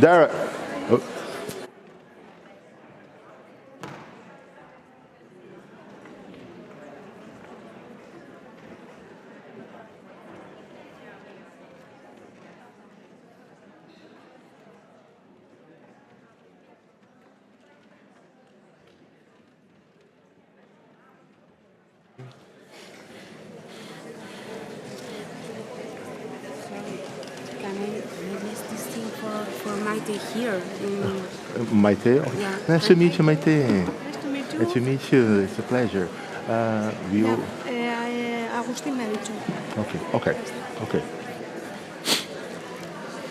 There. Can I release this thing for Maite here? Maite? Yeah. Nice to meet you, Maite. Nice to meet you. Nice to meet you. It's a pleasure. Agustín me ha dicho. Okay.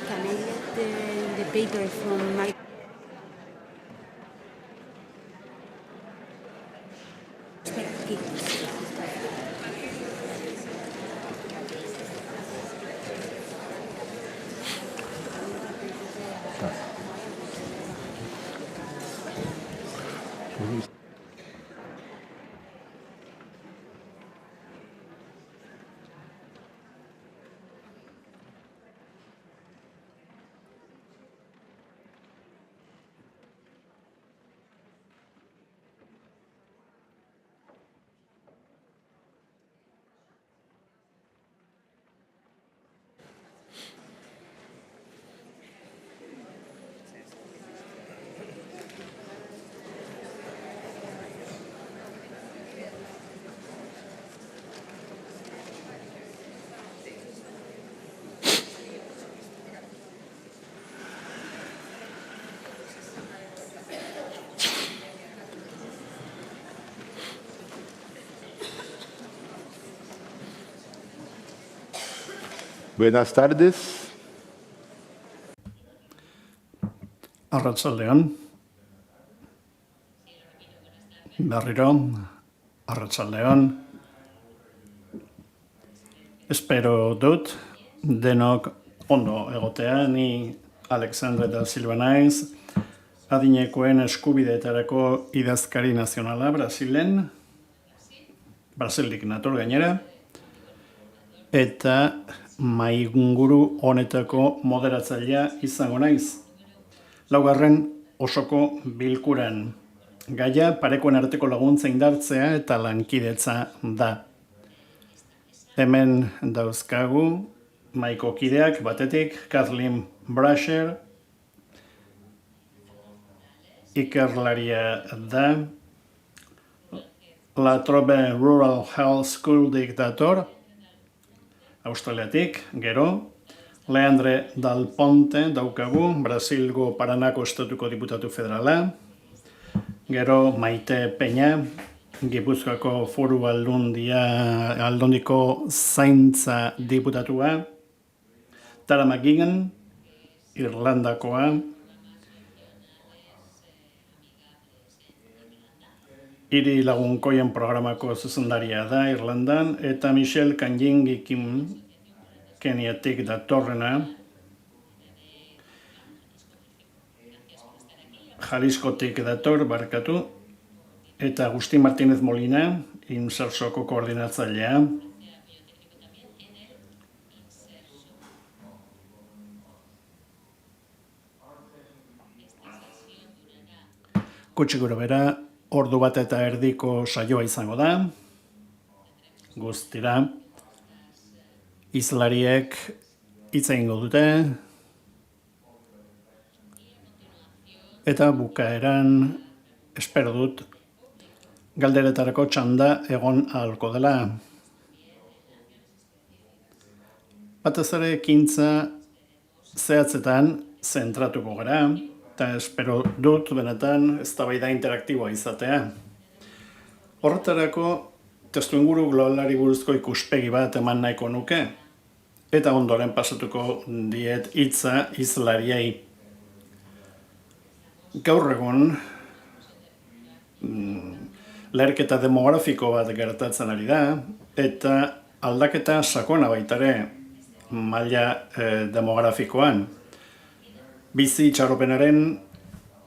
Can I get the paper from Maite? Aquí. Buenas tardes. Arratsaldeon. Berriro, arratsaldeon. Espero dut denok ondo egotea, ni Alexandre da Silva naiz, adinekoen eskubideetarako idazkari nazionala Brasilen, Brasildik nator gainera, eta mainguru honetako moderatzailea izango naiz. Laugarren osoko bilkuran. Gaia parekoen arteko laguntza indartzea eta lankidetza da. Hemen dauzkagu mahaiko kideak batetik Kathleen Brasher, ikerlaria da, La Trobe Rural Health School diktator, Australiatik, gero, Leandre Dal Ponte daukagu, Brasilgo Paranako estatuko diputatu federala, gero Maite Peña, Gipuzkoako Foru Aldundiko zaintza diputatua, Tara McGuigan, Irlandakoa, Hiri lagunkoien programako zuzendaria da Irlandan, eta Michelle Kanjingi Kim, Keniatik datorrena, Jaliscotik dator, barkatu, eta Agustín Martínez Molina, Insersoko koordinatzailea. Gutxi gorabehera, ordu bat eta erdiko saioa izango da, guztira, hizlariek hitz egingo dute, eta bukaeran, espero dut, galderetarako txanda egon ahalko dela. Batez ere ekintza zehatzetan zentratuko gara, eta espero dut benetan eztabaida interaktiboa izatea. Horretarako testuinguru globalari buruzko ikuspegi bat eman nahiko nuke, eta ondoren pasatuko diet hitza hizlariei. Gaur egun, leherketa demografiko bat gertatzen ari da, eta aldaketa sakona baitare maila demografikoan. Bizi itxaropenaren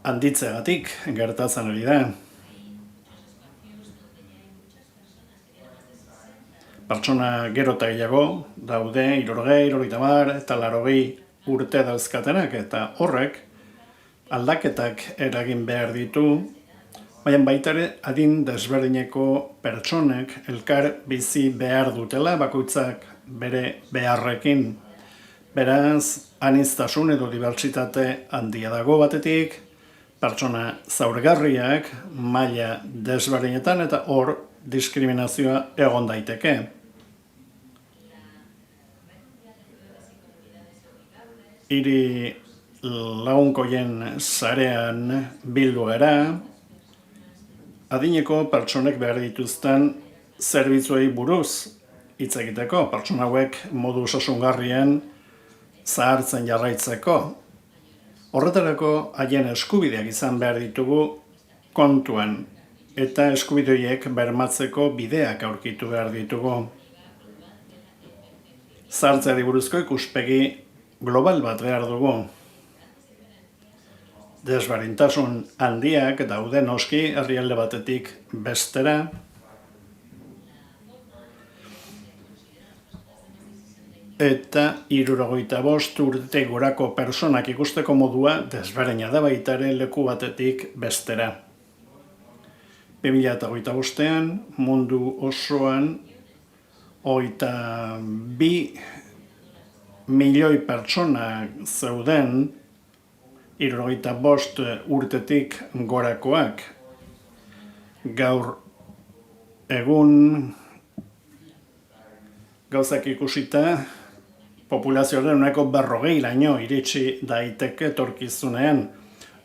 handitzeagatik gertatzen ari da. Pertsona gero eta gehiago daude 60, 70 eta 80 urte dauzkatenak, eta horrek aldaketak eragin behar ditu, baina baita ere adin desberdineko pertsonek elkar bizi behar dutela, bakoitzak bere beharrekin. Beraz, aniztasun edo dibertsitate handia dago batetik, pertsona zaurgarriak maila desberdinetan eta hor diskriminazioa egon daiteke. Hiri lagunkoien sarean bildu gara, adineko pertsonek behar dituzten zerbitzuei buruz hitz egiteko, pertsona hauek modu osasungarrien zahartzen jarraitzeko. Horretarako haien eskubideak izan behar ditugu kontuan, eta eskubide horiek bermatzeko bideak aurkitu behar ditugu. Zahartzeari buruzko ikuspegi global bat behar dugu. Desberdintasun handiak daude noski herrialde batetik bestera, eta 65 urte gorako pertsonak ikusteko modua desberdina da baita ere leku batetik bestera. 2025ean mundu osoan 22 milioi pertsona zeuden 65 urtetik gorakoak. Gaur egun gauzak ikusita populazioaren uneko 40raino iritsi daiteke etorkizunean.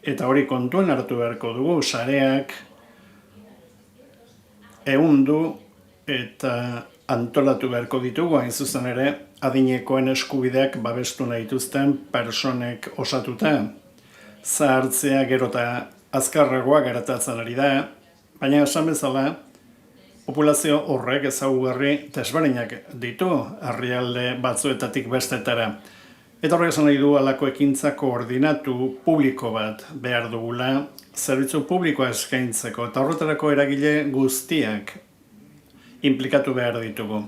Eta hori kontuan hartu beharko dugu, sareak ehundu eta antolatu beharko ditugu, hain zuzen ere, adinekoen eskubideak babestu nahi dituzten pertsonek osatuta. Zahartzea gero eta azkarragoa gertatzen ari da, baina esan bezala, populazio horrek ezaugarri desberdinak ditu herrialde batzuetatik bestetara. Eta horrek esan nahi du halako ekintza koordinatu publiko bat behar dugula, zerbitzu publikoa eskaintzeko, eta horretarako eragile guztiak inplikatu behar ditugu.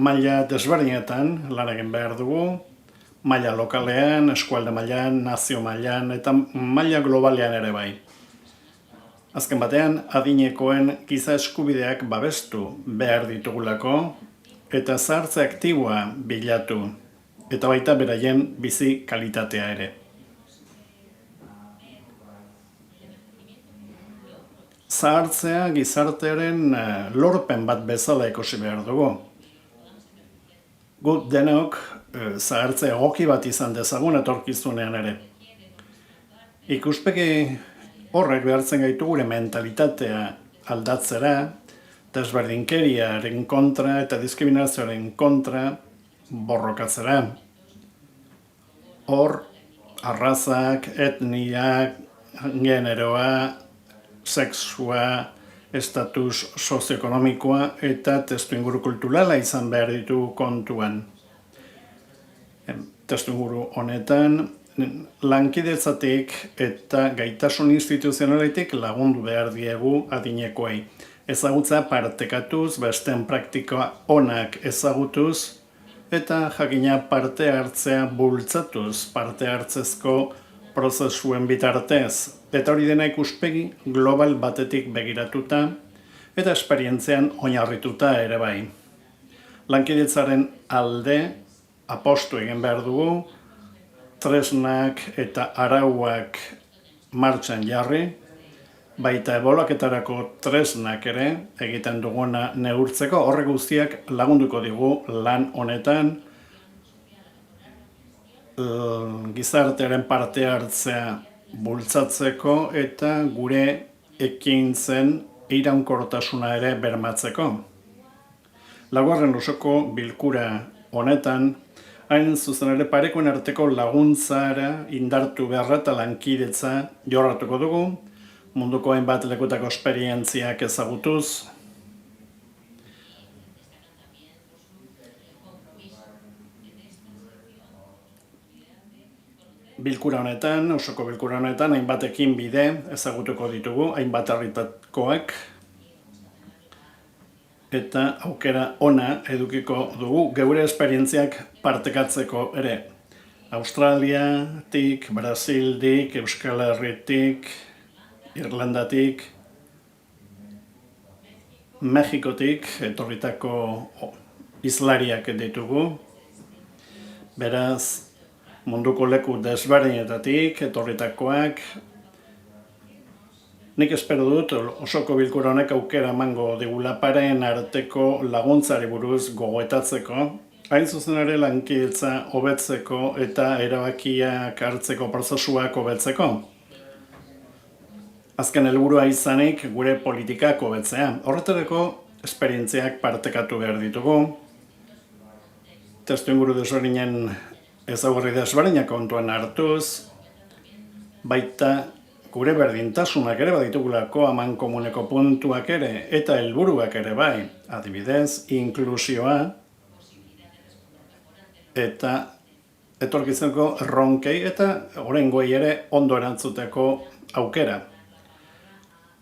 Maila desberdinetan lan egin behar dugu, maila lokalean, eskualde mailan, nazio mailan eta maila globalean ere bai. Azken batean, adinekoen giza eskubideak babestu behar ditugulako eta zahartze aktiboa bilatu eta baita beraien bizi kalitatea ere. Zahartzea gizartearen lorpen bat bezala ikusi behar dugu. Gut denok zahartze egoki bat izan dezagun etorkizunean ere. Ikuspegi horrek behartzen gaitu gure mentalitatea aldatzera, desberdinkeriaren kontra eta diskriminazioaren kontra borrokatzera. Hor, arrazak, etniak, generoa, sexua, estatus sozioekonomikoa eta testuinguru kulturala izan behar ditu kontuan. Testuinguru honetan, lankidetzatik eta gaitasun instituzionaletik lagundu behar diegu adinekoei. Ezagutza partekatuz, besteen praktikoa onak ezagutuz, eta jakina parte hartzea bultzatuz, parte hartzezko prozesuen bitartez. Eta hori dena ikuspegi global batetik begiratuta eta esperientzean oinarrituta ere bai. Lankidetzaren alde apostu egin behar dugu, tresnak eta arauak martxan jarri, baita ebaluaketarako tresnak ere egiten duguna neurtzeko, horrek guztiak lagunduko digu lan honetan, gizartearen parte hartzea bultzatzeko eta gure ekintzen iraunkortasuna ere bermatzeko. Laugarren osoko bilkura honetan, hain zuzen ere parekoen arteko laguntzara indartu beharra eta lankidetza jorratuko dugu, munduko hainbat lekutako esperientziak ezagutuz, bilkura honetan, osoko bilkura honetan, hainbatekin bide ezagutuko ditugu, hainbat herritakoak, eta aukera ona edukiko dugu geure esperientziak partekatzeko ere. Australiatik, Brasildik, Euskal Herritik, Irlandatik, Mexikotik etorritako hizlariak ditugu. Beraz, munduko leku desberdinetatik etorritakoak. Nik espero dut osoko bilkura honek aukera emango digula pareen arteko laguntzari buruz gogoetatzeko, hain zuzen ere lankidetza hobetzeko eta erabakiak hartzeko prozesuak hobetzeko. Azken helburua izanik gure politikak hobetzea. Horretarako esperientziak partekatu behar ditugu. Testuinguru desberdinen ezaugarri desberdinak kontuan hartuz, baita gure berdintasunak ere baditugulako amankomuneko puntuak ere eta helburuak ere bai, adibidez, inklusioa eta etorkizuneko erronkei eta oraingoei ere ondo erantzuteko aukera.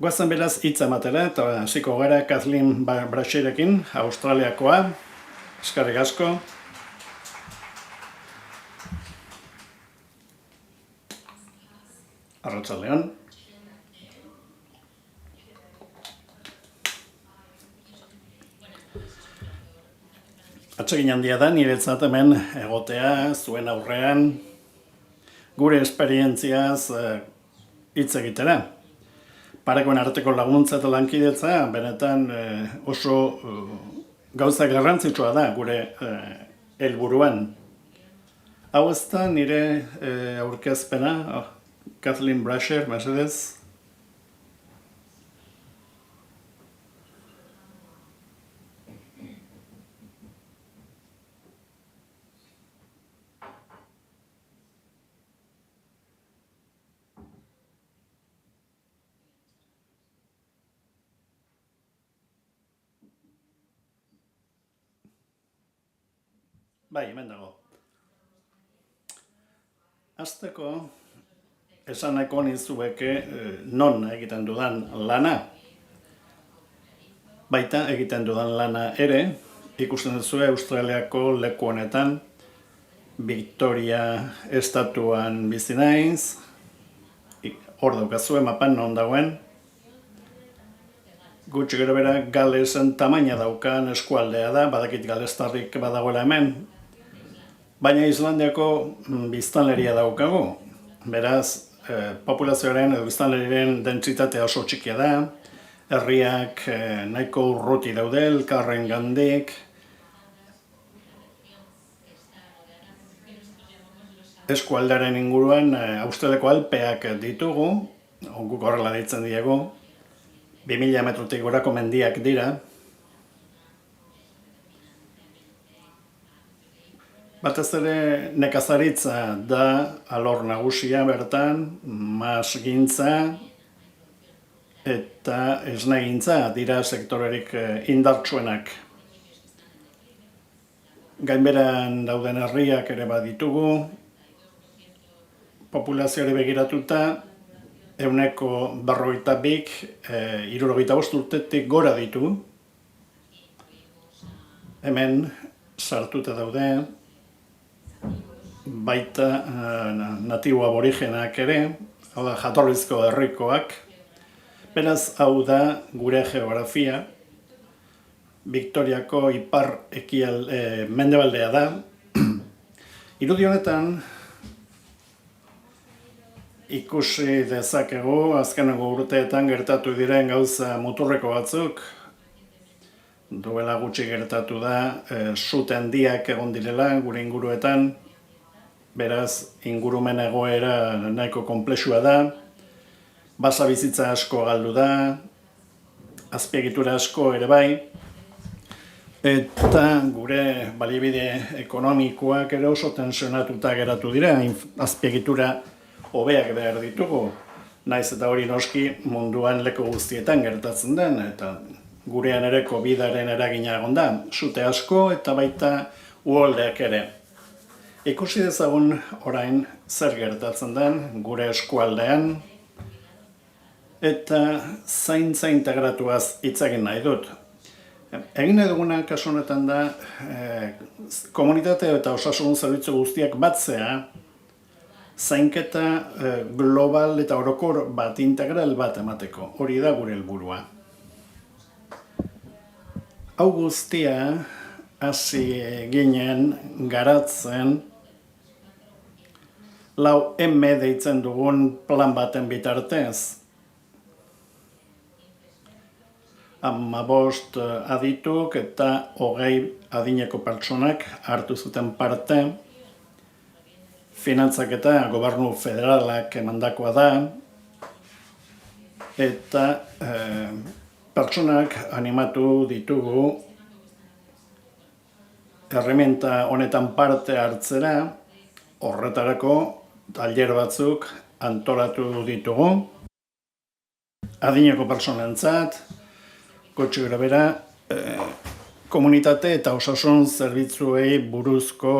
Goazen beraz hitza ematera eta hasiko gara Kathleen Brasherekin, Australiakoa. Eskerrik asko. Arratsaldeon. Atsegin handia da niretzat hemen egotea zuen aurrean gure esperientziaz hitz egitera. Parekoen arteko laguntza eta lankidetza benetan oso gauza garrantzitsua da gure helburuan. Hau ez da nire aurkezpena, Kathleen Brasher, mesedez. Bai, hemen dago. Hasteko, esan nahiko nizueke non egiten dudan lana. Baita egiten dudan lana ere, ikusten duzu Australiako leku honetan, Victoria estatuan bizi naiz, hor daukazue mapan non dagoen, gutxi gero bera Galesen tamaina daukan eskualdea da, badakit galestarrik badagoela hemen, baina Islandiako biztanleria daukagu. Beraz, populazioaren edo biztanleriaren dentsitatea oso txikia da, herriak nahiko urruti daude elkarren gandik, eskualdearen inguruan Australiako Alpeak ditugu, guk horrela deitzen diegu, 2000 metrotik gorako mendiak dira. Batez ere nekazaritza da alor nagusia bertan, masgintza eta esnegintza dira sektorerik indartsuenak. Gainberan dauden herriak ere baditugu, populazioari begiratuta, 152, 65 urtetik gora ditu. Hemen sartuta daude, baita natibo aborigenak ere, hau da jatorrizko herrikoak. Beraz, hau da gure geografia. Victoriako ipar mendebaldea da. Irudi honetan, ikusi dezakegu azkeneko urteetan gertatu diren gauza muturreko batzuk. Duela gutxi gertatu da, sute handiak egon direla gure inguruetan. Beraz, ingurumen egoera nahiko konplexua da. Basa bizitza asko galdu da, azpiegitura asko ere bai. Eta gure baliabide ekonomikoak ere oso tensionatuta geratu dira, azpiegitura hobeak behar ditugu. Naiz eta hori noski munduan leku guztietan gertatzen den, eta gurean ere COVID-aren eragina egon da, sute asko eta baita uholdeak ere. Ikusi dezagun orain zer gertatzen den gure eskualdean, eta zaintza integratuaz hitz egin nahi dut. Egin nahi duguna kasu honetan da, komunitate eta osasun zerbitzu guztiak batzea, zainketa global eta orokor bat, integral bat emateko. Hori da gure helburua. Hau guztia hasi ginen garatzen 4M deitzen dugun plan baten bitartez. 15 adituk eta 20 adineko pertsonak hartu zuten parte. Finantzaketa gobernu federalak emandakoa da. Eta pertsonak animatu ditugu herramienta honetan parte hartzera. Horretarako tailer batzuk antolatu ditugu. Adineko pertsonentzat, gutxi gorabehera, komunitate eta osasun zerbitzuei buruzko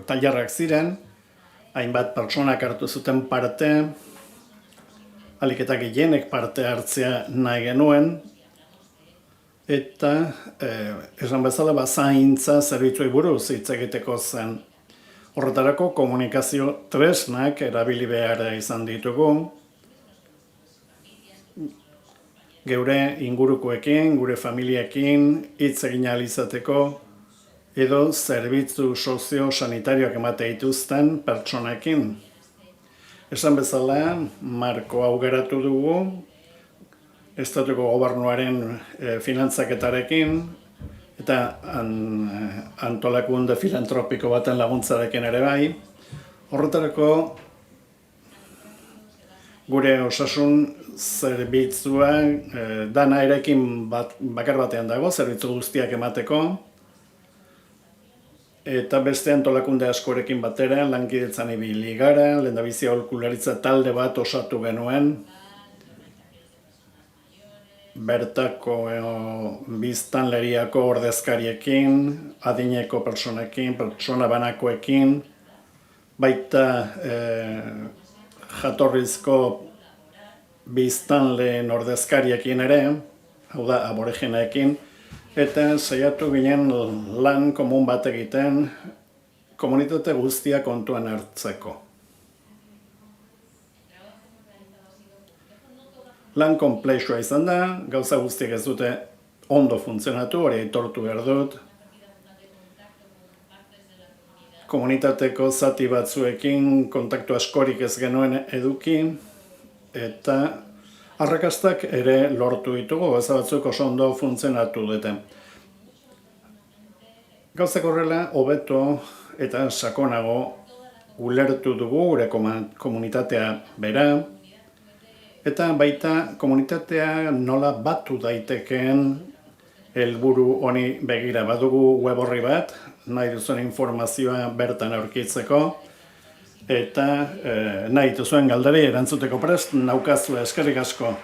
tailerrak ziren, hainbat pertsonak hartu zuten parte, ahalik eta gehienek parte hartzea nahi genuen, eta esan bezala zaintza zerbitzuei buruz hitz egiteko zen. Horretarako komunikazio tresnak erabili behar izan ditugu, geure ingurukoekin, gure familiekin hitz egin ahal izateko, edo zerbitzu sozio-sanitarioak emate dituzten pertsonekin. Esan bezala, marko hau garatu dugu, estatuko gobernuaren finantzaketarekin, eta antolakunde filantropiko baten laguntzarekin ere bai. Horretarako gure osasun zerbitzua dana erekin bakar batean dago, zerbitzu guztiak emateko. Eta beste antolakunde askorekin batera lankidetzan ibili gara, lehendabizi aholkularitza talde bat osatu genuen, bertako biztanleriako ordezkariekin, adineko pertsonekin, pertsona banakoekin, baita jatorrizko biztanleen ordezkariekin ere, hau da aborigineekin, eta saiatu ginen lan komun bat egiten komunitate guztia kontuan hartzeko. Lan konplexua izan da, gauza guztiak ez dute ondo funtzionatu, hori aitortu behar dut. Komunitateko zati batzuekin kontaktu askorik ez genuen eduki, eta arrakastak ere lortu ditugu, gauza batzuk oso ondo funtzionatu dute. Gauzak horrela, hobeto eta sakonago ulertu dugu gure komunitatea bera, eta baita komunitatea nola batu daitekeen helburu honi begira. Badugu web orri bat, nahi duzuen informazioa bertan aurkitzeko, eta nahi duzuen galderi erantzuteko prest naukazue. Eskerrik asko.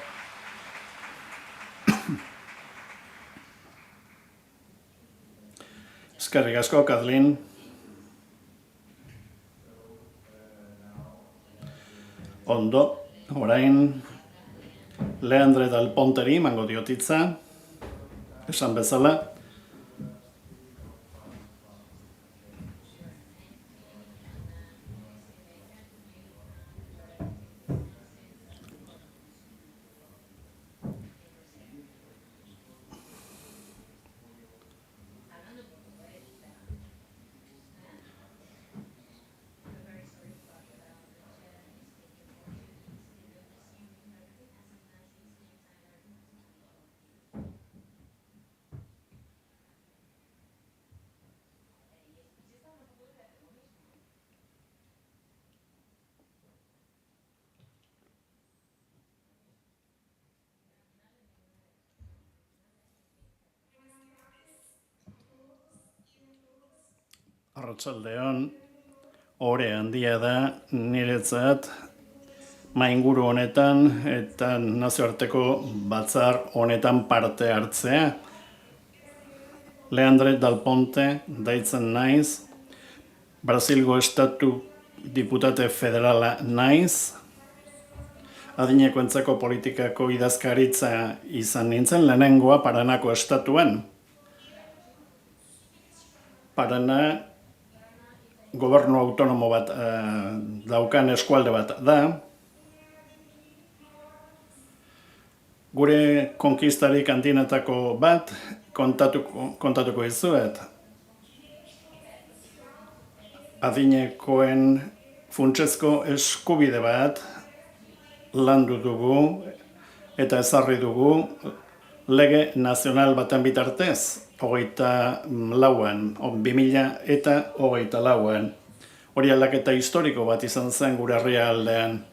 Eskerrik asko, Kathleen. Ondo, orain Leandre Dal Ponteri mango diotitza, esan bezala. Arratsaldeon, ore handia da niretzat mainguru honetan eta nazioarteko batzar honetan parte hartzea. Leandre Dal Ponte deitzen naiz, Brasilgo estatu diputate federala naiz, adinekoentzako politikako idazkaritza izan nintzen lehenengoa Paranako estatuan. Parana gobernu autonomo bat daukan eskualde bat da. Gure konkistarik handienetako bat kontatuko dizuet. Adinekoen funtsezko eskubide bat landu dugu eta ezarri dugu lege nazional baten bitartez, 2024an. Hori aldaketa historiko bat izan zen gure herrialdean.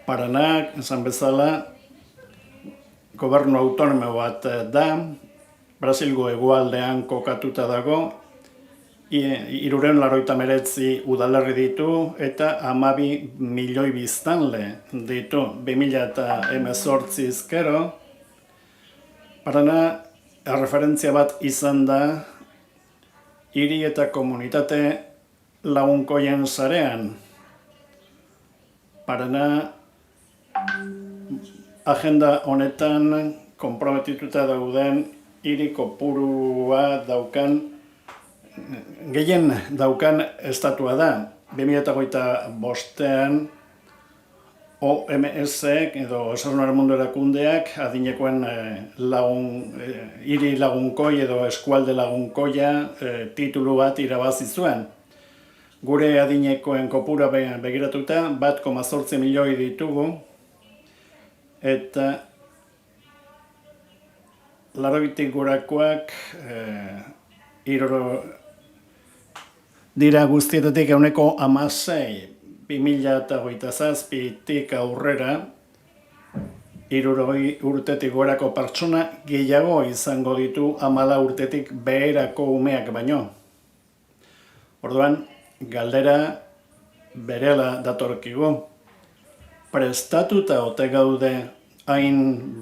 Paranak, esan bezala, gobernu autonomo bat da, Brasilgo hegoaldean kokatuta dago, 389 udalerri ditu eta 12 milioi biztanle ditu 2018 ezkero. Parana erreferentzia bat izan da hiri eta komunitate lagunkoien sarean. Parana agenda honetan konprometituta dauden hiri kopurua gehien daukan estatua da. 2025an OMS edo Osasunaren Mundu Erakundeak adinekoen hiri lagunkoi edo eskualde lagunkoia titulu bat irabazi zuen. Gure adinekoen kopura begiratuta 1,8 milioi ditugu eta 80 gorakoak dira guztietatik 16%. 2027tik aurrera 60 urtetik gorako pertsona gehiago izango ditu 14 urtetik beherako umeak baino. Orduan, galdera berehala datorkigu. Prestatuta ote gaude hain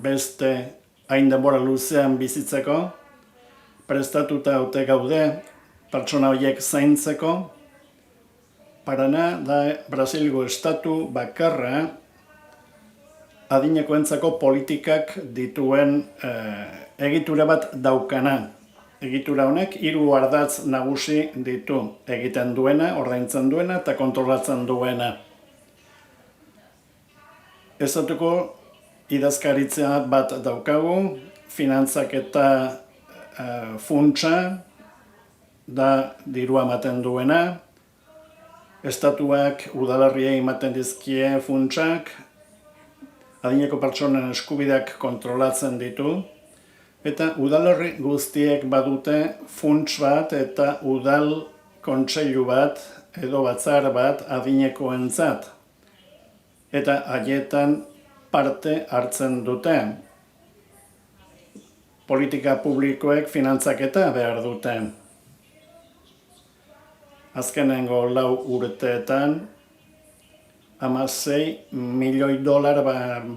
denbora luzean bizitzeko? Prestatuta ote gaude pertsona horiek zaintzeko? Parana da Brasilgo estatu bakarra adinekoentzako politikak dituen egitura bat daukana. Egitura honek 3 ardatz nagusi ditu: egiten duena, ordaintzen duena eta kontrolatzen duena. Estatuko idazkaritza bat daukagu, finantzak eta funtsa da dirua ematen duena. Estatuak udalerriei ematen dizkie funtsak, adineko pertsonen eskubideak kontrolatzen ditu, eta udalerri guztiek badute funts bat eta udal kontseilu bat edo batzar bat adinekoentzat. Eta haietan parte hartzen dute. Politika publikoek finantzaketa behar dute. Azkenengo 4 urteetan 16 milioi dolar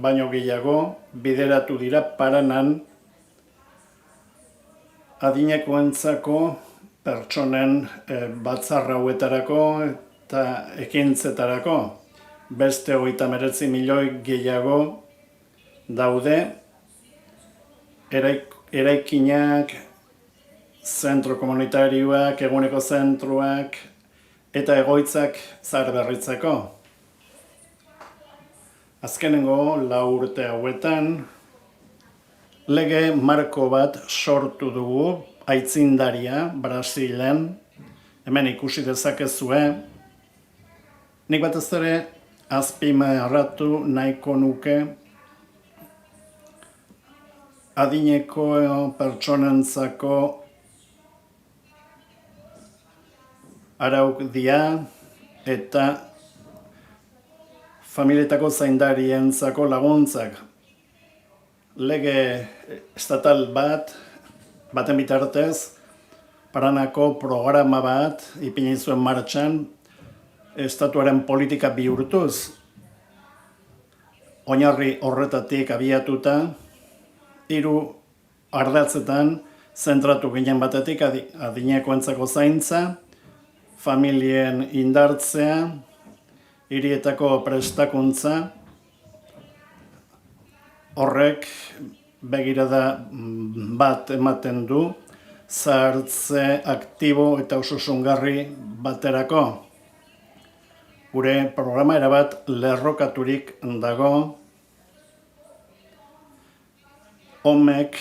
baino gehiago bideratu dira Paranan adinekoentzako pertsonen batzar hauetarako eta ekintzetarako. Beste 39 milioi gehiago daude eraikinak, zentro komunitarioak, eguneko zentroak eta egoitzak zaharberritzeko. Azkenengo 4 urte hauetan lege marko bat sortu dugu, aitzindaria, Brasilen. Hemen ikusi dezakezue. Nik batez ere azpimarratu nahiko nuke adineko pertsonentzako araudia eta familietako zaindarientzako laguntzak. Lege estatal baten bitartez, Paranako programa bat ipini zuen martxan, estatuaren politika bihurtuz. Oinarri horretatik abiatuta, 3 ardatzetan zentratu ginen batetik adinekoentzako zaintza, familien indartzea, hirietako prestakuntza, horrek begirada bat ematen du zahartze aktibo eta osasungarri baterako. Gure programa erabat lerrokaturik dago, homek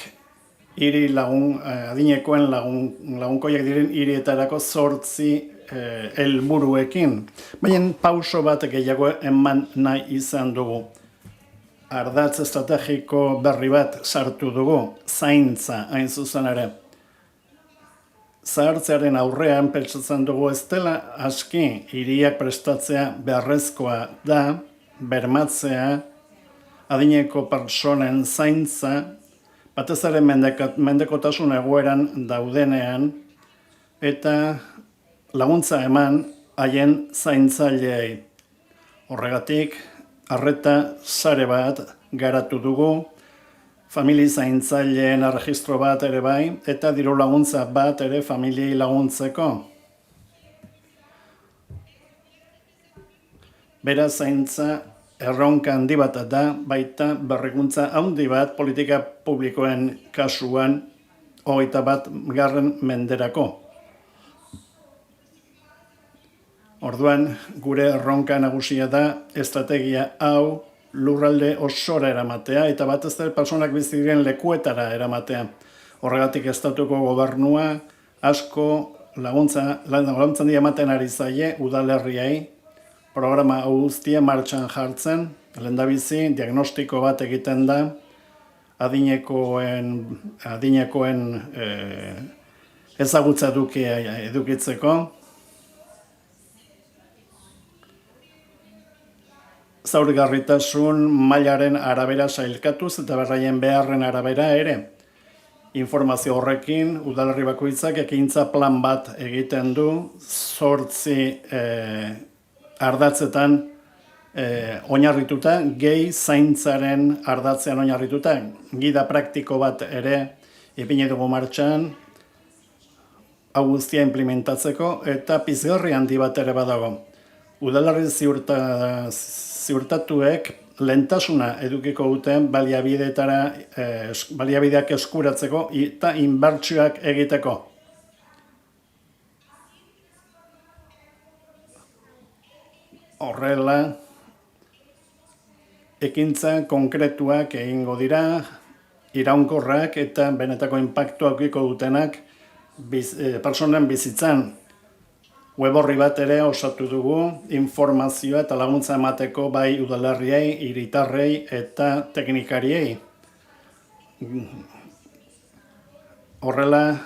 adinekoen lagunkoiak diren hirietarako 8 helburuekin. Baina pauso bat gehiago eman nahi izan dugu. Ardatz estrategiko berri bat sartu dugu, zaintza hain zuzen ere. Zahartzearen aurrean pentsatzen dugu ez dela aski hiriak prestatzea beharrezkoa da, bermatzea, adineko pertsonen zaintza, batez ere mendekotasun egoeran daudenean, eta laguntza eman haien zaintzaileei. Horregatik, arreta sare bat garatu dugu, famili zaintzaileen erregistro bat ere bai, eta diru laguntza bat ere familiei laguntzeko. Beraz, zaintza erronka handi bat da, baita berrikuntza handi bat politika publikoen kasuan 21. menderako. Orduan, gure erronka nagusia da estrategia hau lurralde osora eramatea eta batez ere pertsonak bizi diren lekuetara eramatea. Horregatik estatuko gobernua asko laguntza handia ematen ari zaie udalerriei, programa hau guztia martxan jartzen, lehendabizi diagnostiko bat egiten da adinekoen ezagutza edukitzeko, zaurgarritasun mailaren arabera sailkatuz eta beraien beharren arabera ere. Informazio horrekin, udalerri bakoitzak ekintza plan bat egiten du, 8 ardatzetan oinarrituta, gehi zaintzaren ardatzean oinarrituta, gida praktiko bat ere ipini dugu martxan, hau guztia implementatzeko, eta pizgarri handi bat ere badago. Udalerri ziurtatuek lehentasuna edukiko duten baliabideak eskuratzeko eta inbertsioak egiteko. Horrela, ekintza konkretuak egingo dira, iraunkorrak eta benetako inpaktuak edukiko dutenak pertsonen bizitzan. Web horri bat ere osatu dugu, informazioa eta laguntza emateko bai udalerriei, hiritarrei eta teknikariei. Horrela,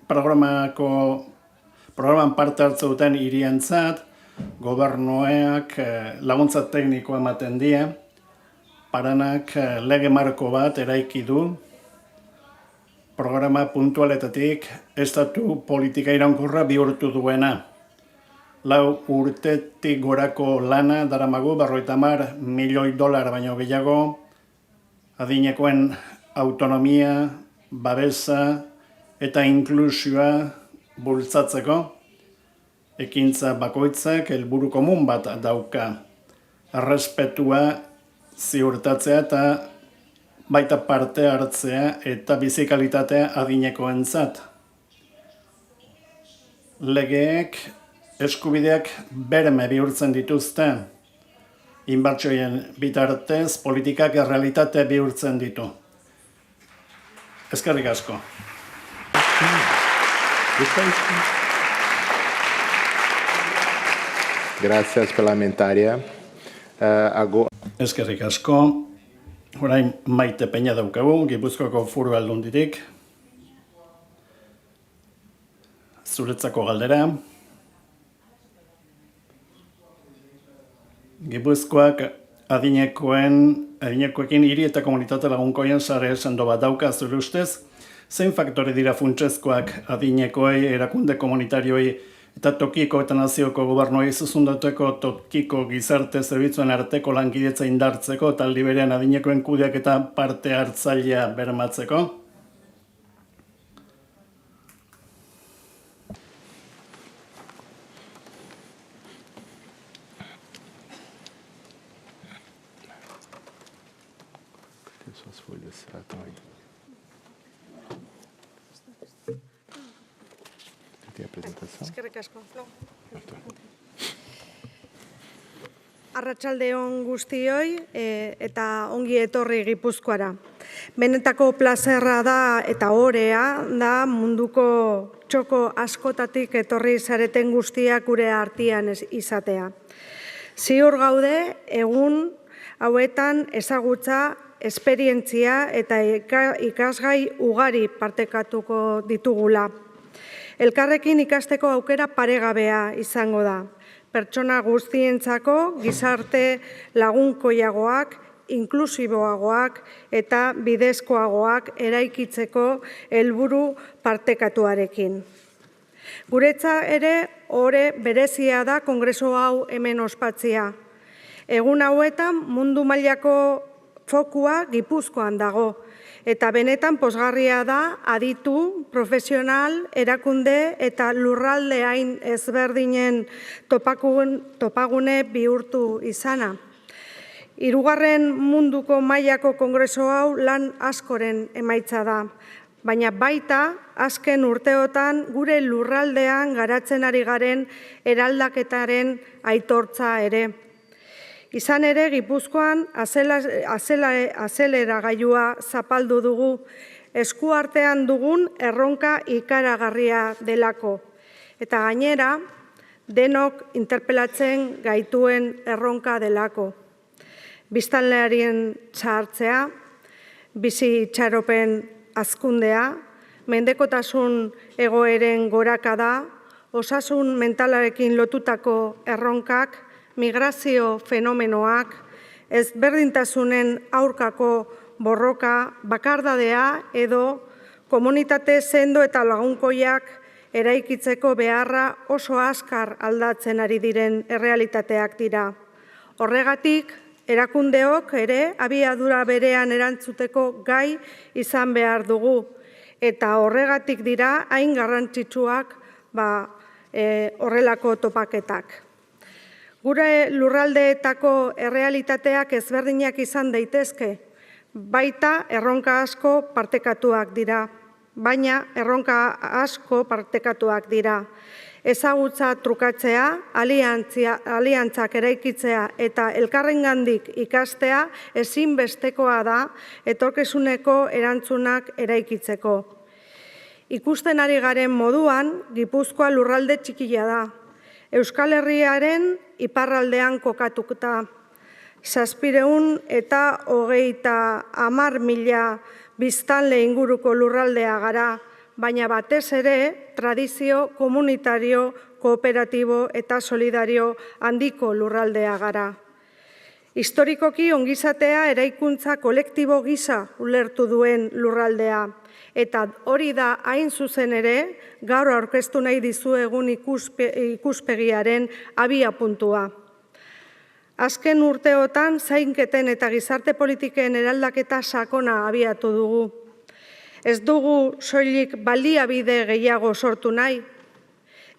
programan parte hartze duten hirientzat, gobernuak laguntza teknikoa ematen die, Paranak lege marko bat eraiki du, programa puntualetatik estatu politika iraunkorra bihurtu duena. 4 urtetik gorako lana daramagu, $50 milioi baino gehiago, adinekoen autonomia, babesa eta inklusioa bultzatzeko, ekintza bakoitzak helburu komun bat dauka. Errespetua ziurtatzea eta baita parte hartzea eta bizikalitatea adinekoentzat. Legeek eskubideak berme bihurtzen dituzte. Inbertsioen bitartez politikak errealitate bihurtzen ditu. Eskerrik asko. Gracias, parlamentaria. Eskerrik asko. Orain Maite Peña daukagu, Gipuzkoako Foru Aldunditik. Zuretzako galdera. Gipuzkoak adinekoekin hiri eta komunitate lagunkoien sare sendo bat dauka zure ustez. Zein faktore dira funtsezkoak adinekoei, erakunde komunitarioei eta tokiko eta nazioko gobernuei zuzenduteko tokiko gizarte zerbitzuen arteko lankidetza indartzeko eta aldi berean adinekoen kudeaketa parte hartzailea bermatzeko? folhas. Estão aí. Tem a apresentação? Eskerrik asko. Arratsalde-on guztioi eta ongi etorri Gipuzkoara. Benetako plazerra da eta orea da munduko txoko askotatik etorri zareten guztiak gure artean izatea. Ziur gaude egun hauetan ezagutza, esperientzia eta ikasgai ugari partekatuko ditugula. Elkarrekin ikasteko aukera paregabea izango da. Pertsona guztientzako gizarte lagunkoiagoak, inklusiboagoak eta bidezkoagoak eraikitzeko helburu partekatuarekin. Guretza ere ore berezia da kongresu hau hemen ospatzea. Egun hauetan mundu mailako fokua Gipuzkoan dago. Eta benetan pozgarria da aditu, profesional, erakunde eta lurralde hain ezberdinen topagune bihurtu izana. Hirugarren munduko mailako kongresu hau lan askoren emaitza da, baina baita azken urteotan gure lurraldean garatzen ari garen eraldaketaren aitortza ere. Izan ere, Gipuzkoan azeleragailua zapaldu dugu, eskuartean dugun erronka ikaragarria delako. Eta gainera, denok interpelatzen gaituen erronka delako. Biztanlearien zahartzea, bizi itxaropen hazkundea, mendekotasun egoeren gorakada, osasun mentalarekin lotutako erronkak, migrazio fenomenoak, ezberdintasunen aurkako borroka, bakardadea edo komunitate sendo eta lagunkoiak eraikitzeko beharra oso azkar aldatzen ari diren errealitateak dira. Horregatik, erakundeok ere abiadura berean erantzuteko gai izan behar dugu, eta horregatik dira hain garrantzitsuak horrelako topaketak. Gure lurraldeetako errealitateak ezberdinak izan daitezke, baita erronka asko partekatuak dira, baina erronka asko partekatuak dira. Ezagutza trukatzea, aliantzak eraikitzea eta elkarrengandik ikastea ezinbestekoa da etorkizuneko erantzunak eraikitzeko. Ikusten ari garen moduan, Gipuzkoa lurralde txikia da. Euskal Herriaren iparraldean kokatuta. 700 eta 30.000 biztanle inguruko lurraldea gara, baina batez ere tradizio komunitario, kooperatibo eta solidario handiko lurraldea gara. Historikoki ongizatea eraikuntza kolektibo gisa ulertu duen lurraldea. Eta hori da hain zuzen ere, gaur aurkeztu nahi dizuegun ikuspegiaren abiapuntua. Azken urteotan zainketen eta gizarte politiken eraldaketa sakona abiatu dugu. Ez dugu soilik baliabide gehiago sortu nahi.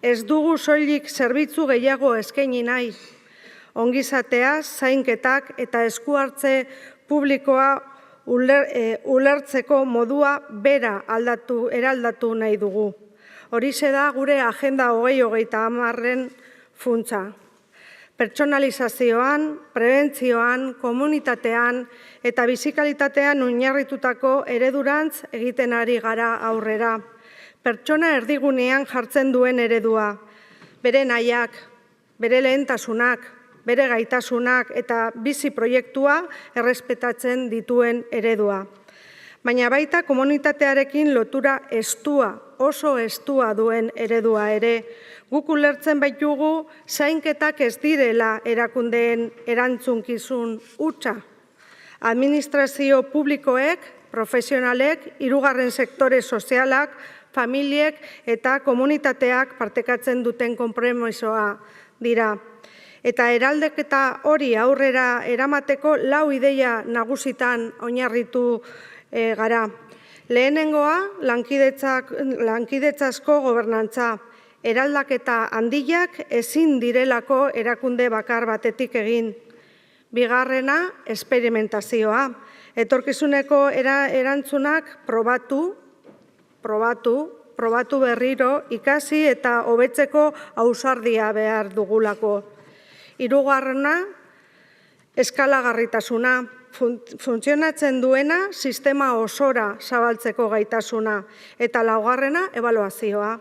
Ez dugu soilik zerbitzu gehiago eskaini nahi. Ongizatea, zainketak eta eskuhartze publikoa ulertzeko modua bera eraldatu nahi dugu. Horixe da gure Agenda 2030-en funtsa. Pertsonalizazioan, prebentzioan, komunitatean eta bizikalitatean oinarritutako eredurantz egiten ari gara aurrera. Pertsona erdigunean jartzen duen eredua, bere nahiak, bere lehentasunak, bere gaitasunak eta bizi proiektua errespetatzen dituen eredua. Baina baita komunitatearekin lotura estua, oso estua duen eredua ere. Guk ulertzen baitugu zainketak ez direla erakundeen erantzunkizun hutsa. Administrazio publikoek, profesionalek, hirugarren sektore sozialak, familiek eta komunitateak partekatzen duten konpromisoa dira. Eta eraldeketa hori aurrera eramateko 4 ideia nagusitan oinarritu gara. Lehenengoa, lankidetzazko gobernantza. Eraldaketa handiak ezin direlako erakunde bakar batetik egin. Bigarrena, esperimentazioa. Etorkizuneko erantzunak probatu berriro, ikasi eta hobetzeko ausardia behar dugulako. Hirugarrena, eskalagarritasuna, funtzionatzen duena sistema osora zabaltzeko gaitasuna, eta laugarrena, ebaluazioa.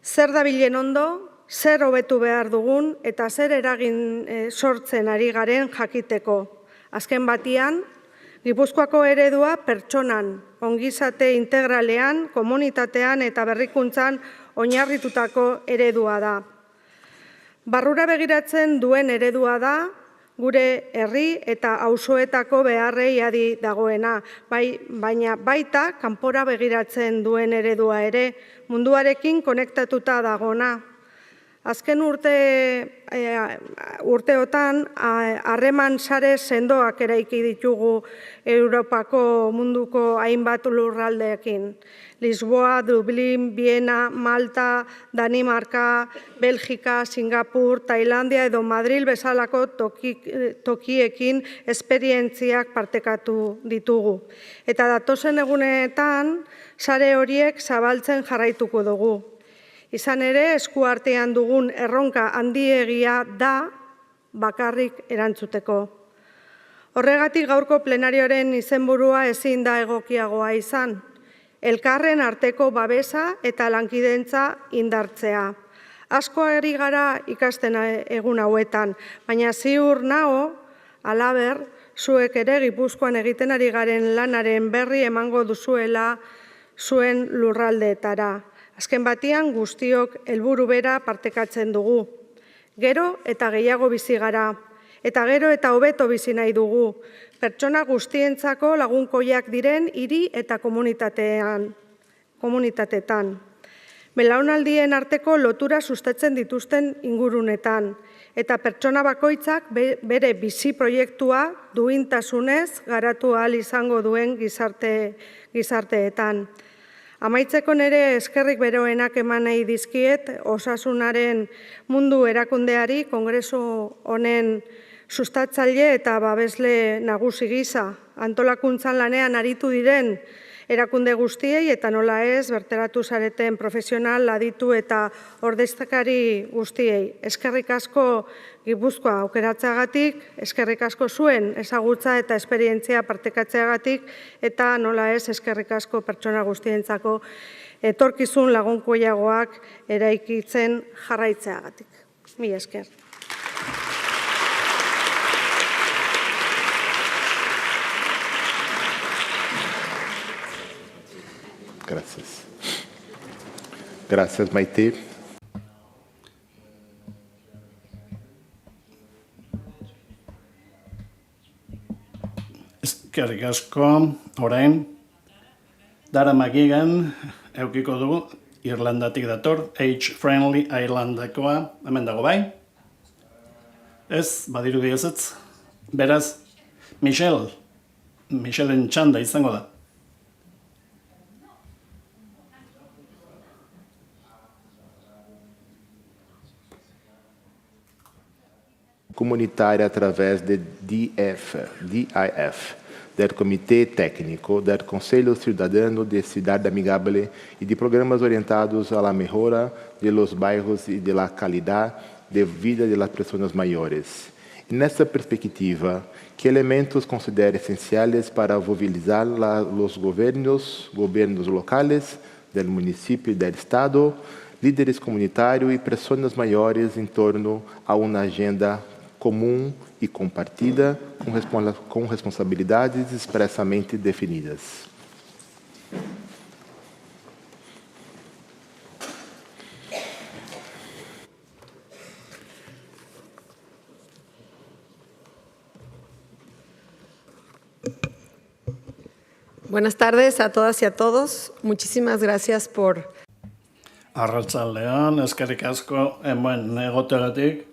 Zer dabilen ondo, zer hobetu behar dugun eta zer eragin sortzen ari garen jakiteko. Azken batian, Gipuzkoako eredua pertsonan, ongizate integralean, komunitatean eta berrikuntzan oinarritutako eredua da. Barrura begiratzen duen eredua da, gure herri eta auzoetako beharrei adi dagoena, baina baita kanpora begiratzen duen eredua ere, munduarekin konektatuta dagoena. Azken urteotan, harreman sare sendoak eraiki ditugu Europako munduko hainbat lurraldeekin. Lisboa, Dublin, Viena, Malta, Danimarka, Belgika, Singapur, Tailandia edo Madril bezalako tokiekin esperientziak partekatu ditugu. Eta datozen egunetan, sare horiek zabaltzen jarraituko dugu. Izan ere, eskuartean dugun erronka handiegia da bakarrik erantzuteko. Horregatik gaurko plenarioaren izenburua ezin da egokiagoa izan. Elkarren arteko babesa eta lankidentza indartzea. Asko ari gara ikasten egun hauetan, baina ziur nao, halaber, zuek ere Gipuzkoan egiten ari garen lanaren berri emango duzuela zuen lurraldeetara. Azken batian guztiok helburu bera partekatzen dugu. Gero eta gehiago bizi gara, eta gero eta hobeto bizi nahi dugu. Pertsona guztientzako lagunkoiak diren hiri eta komunitateetan. Belaunaldien arteko lotura sustatzen dituzten ingurunetan, eta pertsona bakoitzak bere bizi proiektua duintasunez garatu ahal izango duen gizarteetan. Amaitzeko nere eskerrik beroenak eman nahi dizkiet osasunaren mundu erakundeari, kongresu honen sustatzaile eta babesle nagusi gisa, antolakuntzan lanean aritu diren erakunde guztiei eta nola ez berteratu zareten profesional, aditu eta ordezkari guztiei. Eskerrik asko Gipuzkoa aukeratzeagatik, eskerrik asko zuen ezagutza eta esperientzia partekatzeagatik eta nola ez eskerrik asko pertsona guztientzako etorkizun lagunkoiagoak eraikitzen jarraitzeagatik. Mila esker. Gracias. Gracias, Maite. Eskerrik asko, orain, Dara Magigan eukiko dugu, Irlandatik dator, Age-Friendly Irlandakoa, hemen dago bai? Ez, badirudi ezetz. Beraz, Michelen txanda izango da. Comunitária através de DIF, del Comitê Técnico, del Conselho Cidadano de Cidade Amigável e de programas orientados à melhora de los bairros e de la calidad de vida de las personas mayores. E nessa perspectiva, que elementos considera essenciais para mobilizar os governos locais, do município e do estado, líderes comunitários e pessoas maiores em torno a uma agenda comum e compartida, com responsabilidades expressamente definidas. Buenas tardes a todas y a todos. Muchísimas gracias por... Arratsaldean, eskerrik asko hemen egoteagatik,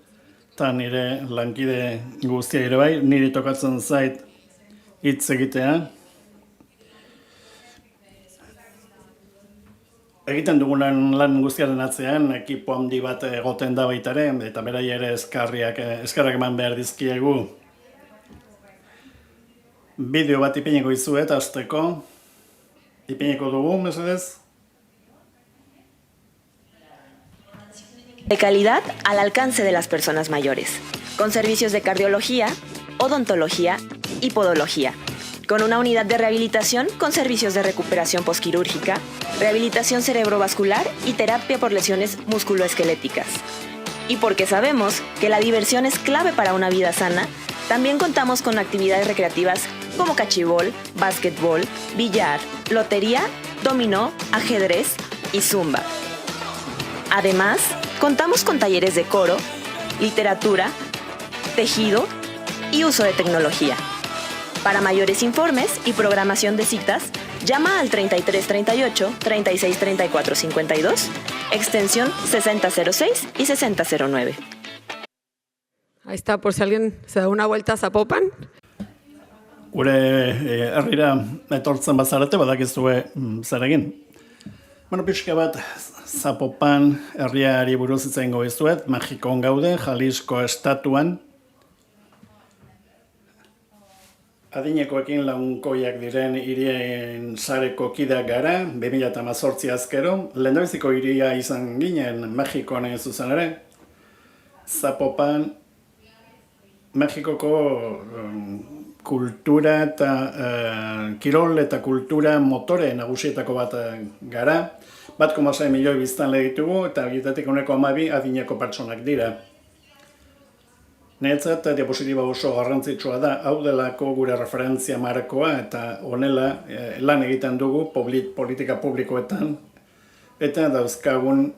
eta nire lankide guztia ere bai, niri tokatzen zait hitz egitea. Egiten dugunan lan guztiaren atzean, ekipo handi bat egoten da baita ere, eta berai ere eskerrak eman behar dizkiegu. bideo bat ipiniko izuet, hasteko. Ipiniko dugu, mesedez? De calidad al alcance de las personas mayores, con servicios de cardiología, odontología y podología, con una unidad de rehabilitación con servicios de recuperación posquirúrgica, rehabilitación cerebrovascular y terapia por lesiones musculoesqueléticas. Y porque sabemos que la diversión es clave para una vida sana, también contamos con actividades recreativas como cachibol, básquetbol, billar, lotería, dominó, ajedrez y zumba. Además, contamos con talleres de coro, literatura, tejido y uso de tecnología. Para mayores informes y programación de citas, llama al 33 38 36 34 52, extensión 6006 y 6009. Ahí está, por si alguien se da una vuelta a Zapopan. Gure herrira etortzen bazarete, badakizue zer egin. Bueno, pixka bat, Zapopan herriari buruz hitz egingo dizuet, Mexikon gaude, Jalisco estatuan. Adinekoekin lagunkoiak diren hirien sareko kideak gara, 2018 azkero. Lehendabiziko hiria izan ginen Mexikon egin zuzen ere. Zapopan, Mexikoko kultura eta kirol eta kultura motore nagusietako bat gara. 1,6 milioi biztanle ditugu eta horietatik 12 adineko pertsonak dira. Niretzat diapositiba oso garrantzitsua da, hau delako gure referentzia markoa eta honela lan egiten dugu politika publikoetan eta dauzkagun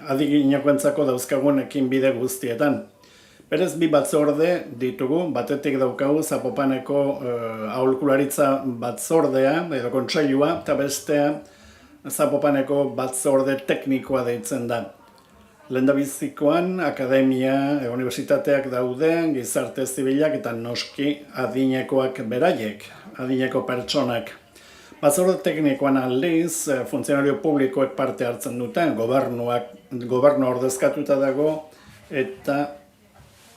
adinekoentzako dauzkagun ekinbide guztietan. Berez, 2 batzorde ditugu, batetik daukagu Zapopaneko aholkularitza batzordea edo kontseilua eta bestea Zapopaneko batzorde teknikoa deitzen da. Lehendabizikoan akademia, unibertsitateak daude, gizarte zibilak eta noski adinekoak beraiek, adineko pertsonak. Batzorde teknikoan aldiz, funtzionario publikoek parte hartzen duten, gobernu ordezkatuta dago eta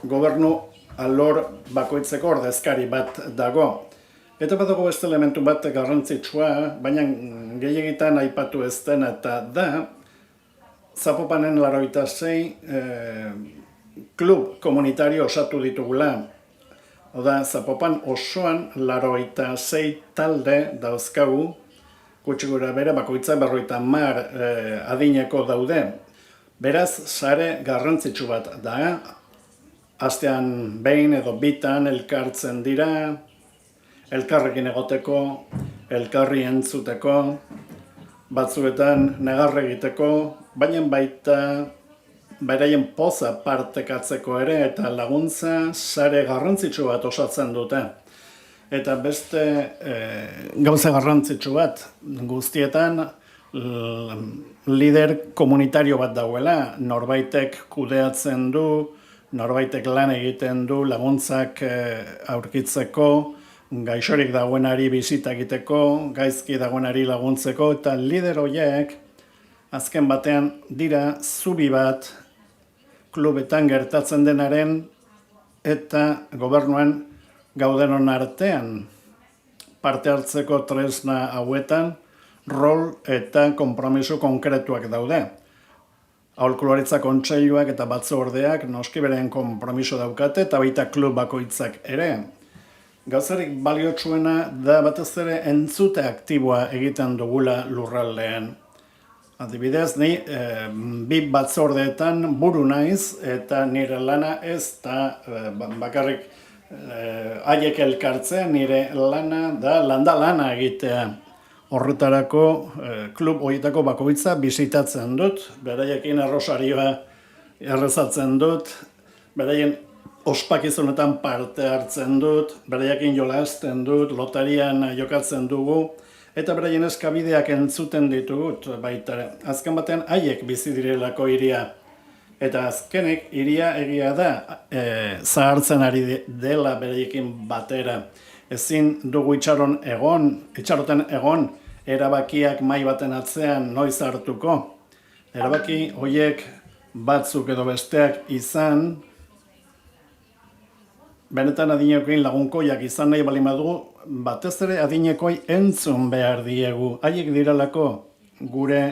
gobernu alor bakoitzeko ordezkari bat dago. Eta bat dago beste elementu bat garrantzitsua, baina gehiegitan aipatu ez den eta da, Zapopanen 86 klub komunitario osatu ditugula. Oda, Zapopan osoan 86 talde dauzkagu, gutxi gura bere bakoitza 50 adineko daude. Beraz, sare garrantzitsu bat da, astean behin edo bitan elkartzen dira, elkarrekin egoteko, elkarri entzuteko, batzuetan negar egiteko, baina baita beraien poza partekatzeko ere eta laguntza sare garrantzitsu bat osatzen dute. Eta beste gauza garrantzitsu bat guztietan lider komunitario bat dagoela, norbaitek kudeatzen du, norbaitek lan egiten du laguntzak aurkitzeko, gaixorik dagoenari bisita egiteko, gaizki dagoenari laguntzeko, eta lider horiek azken batean dira zubi bat klubetan gertatzen denaren eta gobernuan gaudenon artean parte hartzeko tresna hauetan rol eta konpromiso konkretuak daude. Aholkularitza kontseiluak eta batzordeak noski beren konpromiso daukate eta baita klub bakoitzak ere. Gauzarik baliotsuena da batez ere entzute aktiboa egiten dugula lurraldean. Adibidez, ni 2 batzordeetan buru naiz eta nire lana ez da bakarrik haiek elkartzea, nire lana da lana egitea. Horretarako klub horietako bakoitza bisitatzen dut, beraiekin arrosarioa errezatzen dut, beraien ospakizunetan parte hartzen dut, beraiekin jolasten dut, lotarian jokatzen dugu, eta beraien eskabideak entzuten ditugut baita. Azken batean haiek bizi direlako hiria. Eta azkenik hiria egia da zahartzen ari dela beraiekin batera. Ezin dugu itxaroten egon, erabakiak mahai baten atzean noiz hartuko. Erabaki horiek batzuk edo besteak izan, benetan adinekoin lagunkoiak izan nahi bali madugu, batez ere adinekoi entzun behar diegu. Haiek direlako gure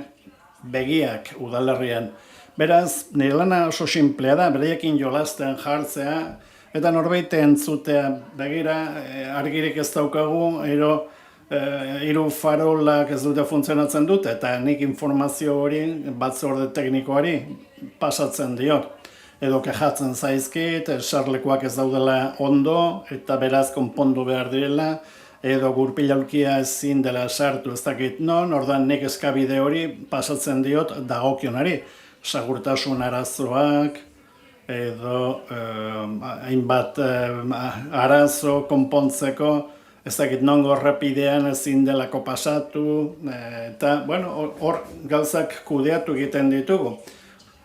begiak udalerrian. Beraz, nire lana oso simplea da, bereiekin jolasten jartzea, eta norbait entzutea begira, argirik ez daukagu, hiru farolak ez dute funtzionatzen dute, eta nik informazio hori batzorde teknikoari pasatzen diot. Edo kejatzen zaizkit, sarlekuak ez daudela ondo, eta beraz konpondu behar direla, edo gurpilaulkia ezin dela sartu ez dakit non, ordan nik eskabide hori pasatzen diot dagokionari. Segurtasun arazoak, edo hainbat arazo konpontzeko, ez dakit nongo errepidean ezin delako pasatu, eta, bueno, hor gauzak kudeatu egiten ditugu.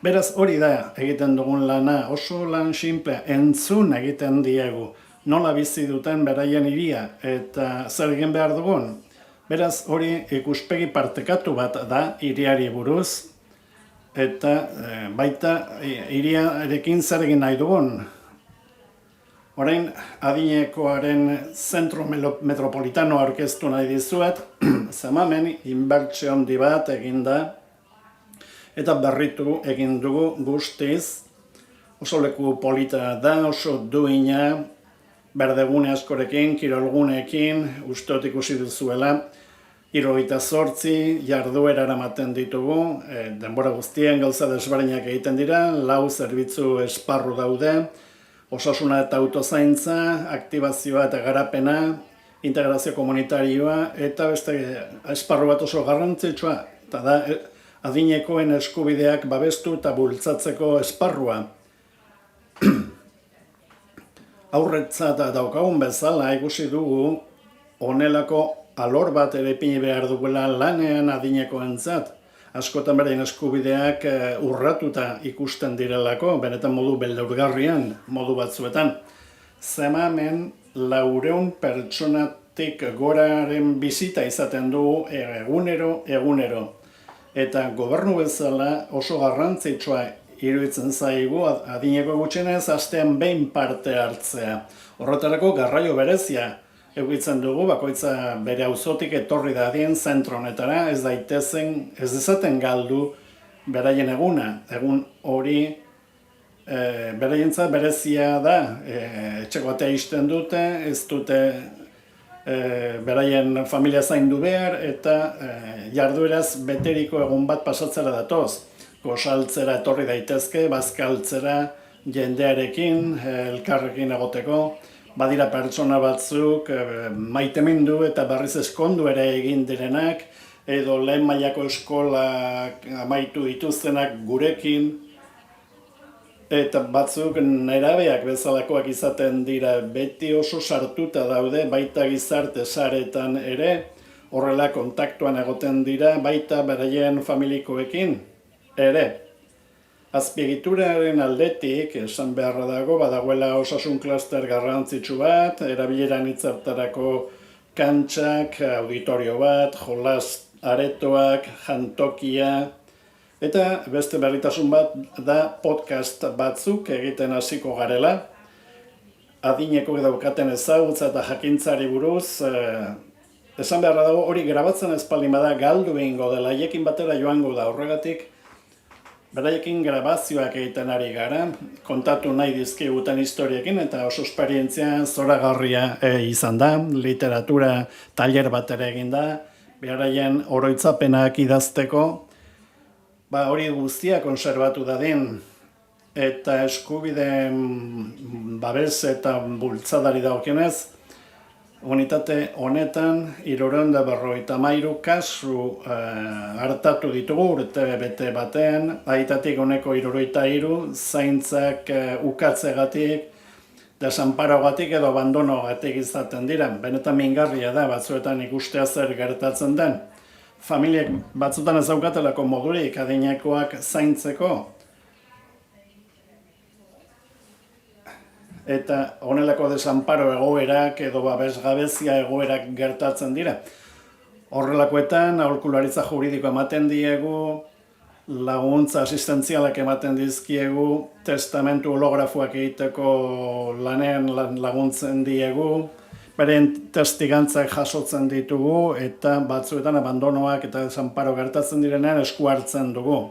Beraz, hori da egiten dugun lana, oso lan simplea, entzun egiten diegu, nola bizi duten beraien hiria, eta zer egin behar dugun. Beraz, hori ikuspegi partekatu bat da hiriari buruz, eta baita hiriarekin zer egin nahi dugun. Orain, adinekoaren zentro metropolitano aurkeztu nahi dizuet, zemamen inbertsio handi bat egin da, eta berritu egin dugu guztiz. Oso leku polita da, oso duina, berdegune askorekin, kirolguneekin, usteot ikusi duzuela, 78 jarduera eramaten ditugu, denbora guztien gauza desberdinak egiten dira, 4 zerbitzu esparru daude, osasuna eta autozaintza, aktibazioa eta garapena, integrazio komunitarioa, eta beste esparru bat oso garrantzitsua, eta da adinekoen eskubideak babestu eta bultzatzeko esparrua. Aurretzat daukagun bezala ikusi dugu honelako alor bat ere ipini behar dugula lanean adinekoentzat. Askotan beraien eskubideak urratuta ikusten direlako, benetan modu beldurgarrian, modu batzuetan. Zemamen 400 pertsonatik goraren bizita izaten dugu egunero. Eta gobernu bezala oso garrantzitsua iruditzen zaigu adineko gutxienez astean behin parte hartzea. Horretarako garraio berezia eukitzen dugu, bakoitza bere auzotik etorri dadien zentro honetara, ez dezaten galdu beraien eguna. Egun hori beraientzat berezia da, etxeko atea ixten dute, ez dute beraien familia zaindu behar, eta jardueraz beteriko egun bat pasatzera datoz. Gosaltzera etorri daitezke, bazkaltzera jendearekin, elkarrekin egoteko, badira pertsona batzuk maitemindu eta berriz eskondu ere egin direnak, edo lehen mailako eskolak amaitu dituztenak gurekin, eta batzuk nerabeak bezalakoak izaten dira, beti oso sartuta daude, baita gizarte saretan ere, horrela kontaktuan egoten dira, baita beraien familikoekin ere. Azpiegituraren aldetik, esan beharra dago, badagoela osasun klaster garrantzitsu bat, erabileran hitzartarako kantxak, auditorio bat, jolas aretoak, jantokia, eta beste berritasun bat da podcast batzuk egiten hasiko garela. Adineko daukaten ezagutza eta jakintzari buruz, esan beharra dago hori grabatzen ez baldin bada galdu egingo dela, haiekin batera joango da horregatik, beraiekin grabazioak egiten ari gara, kontatu nahi dizkiguten historiekin eta oso esperientzia zoragarria izan da, literatura tailer bat ere egin da, beraien oroitzapenak idazteko, hori guztia konserbatu dadin, eta eskubideen babes eta bultzadari dagokionez, unitate honetan 353 kasu hartatu ditugu urte bete batean, aitatik honeko 73 zaintzak ukatzegatik, desanparogatik edo abandonogatik izaten dira. Benetan mingarria da batzuetan ikustea zer gertatzen den. Familiek batzutan ez daukatelako modurik adinekoak zaintzeko, eta honelako desanparo egoerak edo babesgabezia egoerak gertatzen dira. Horrelakoetan, aholkularitza juridiko ematen diegu, laguntza asistentzialak ematen dizkiegu, testamentu holografoak egiteko lanean laguntzen diegu, beren testigantzak jasotzen ditugu eta batzuetan abandonoak eta desanparo gertatzen direnean esku hartzen dugu.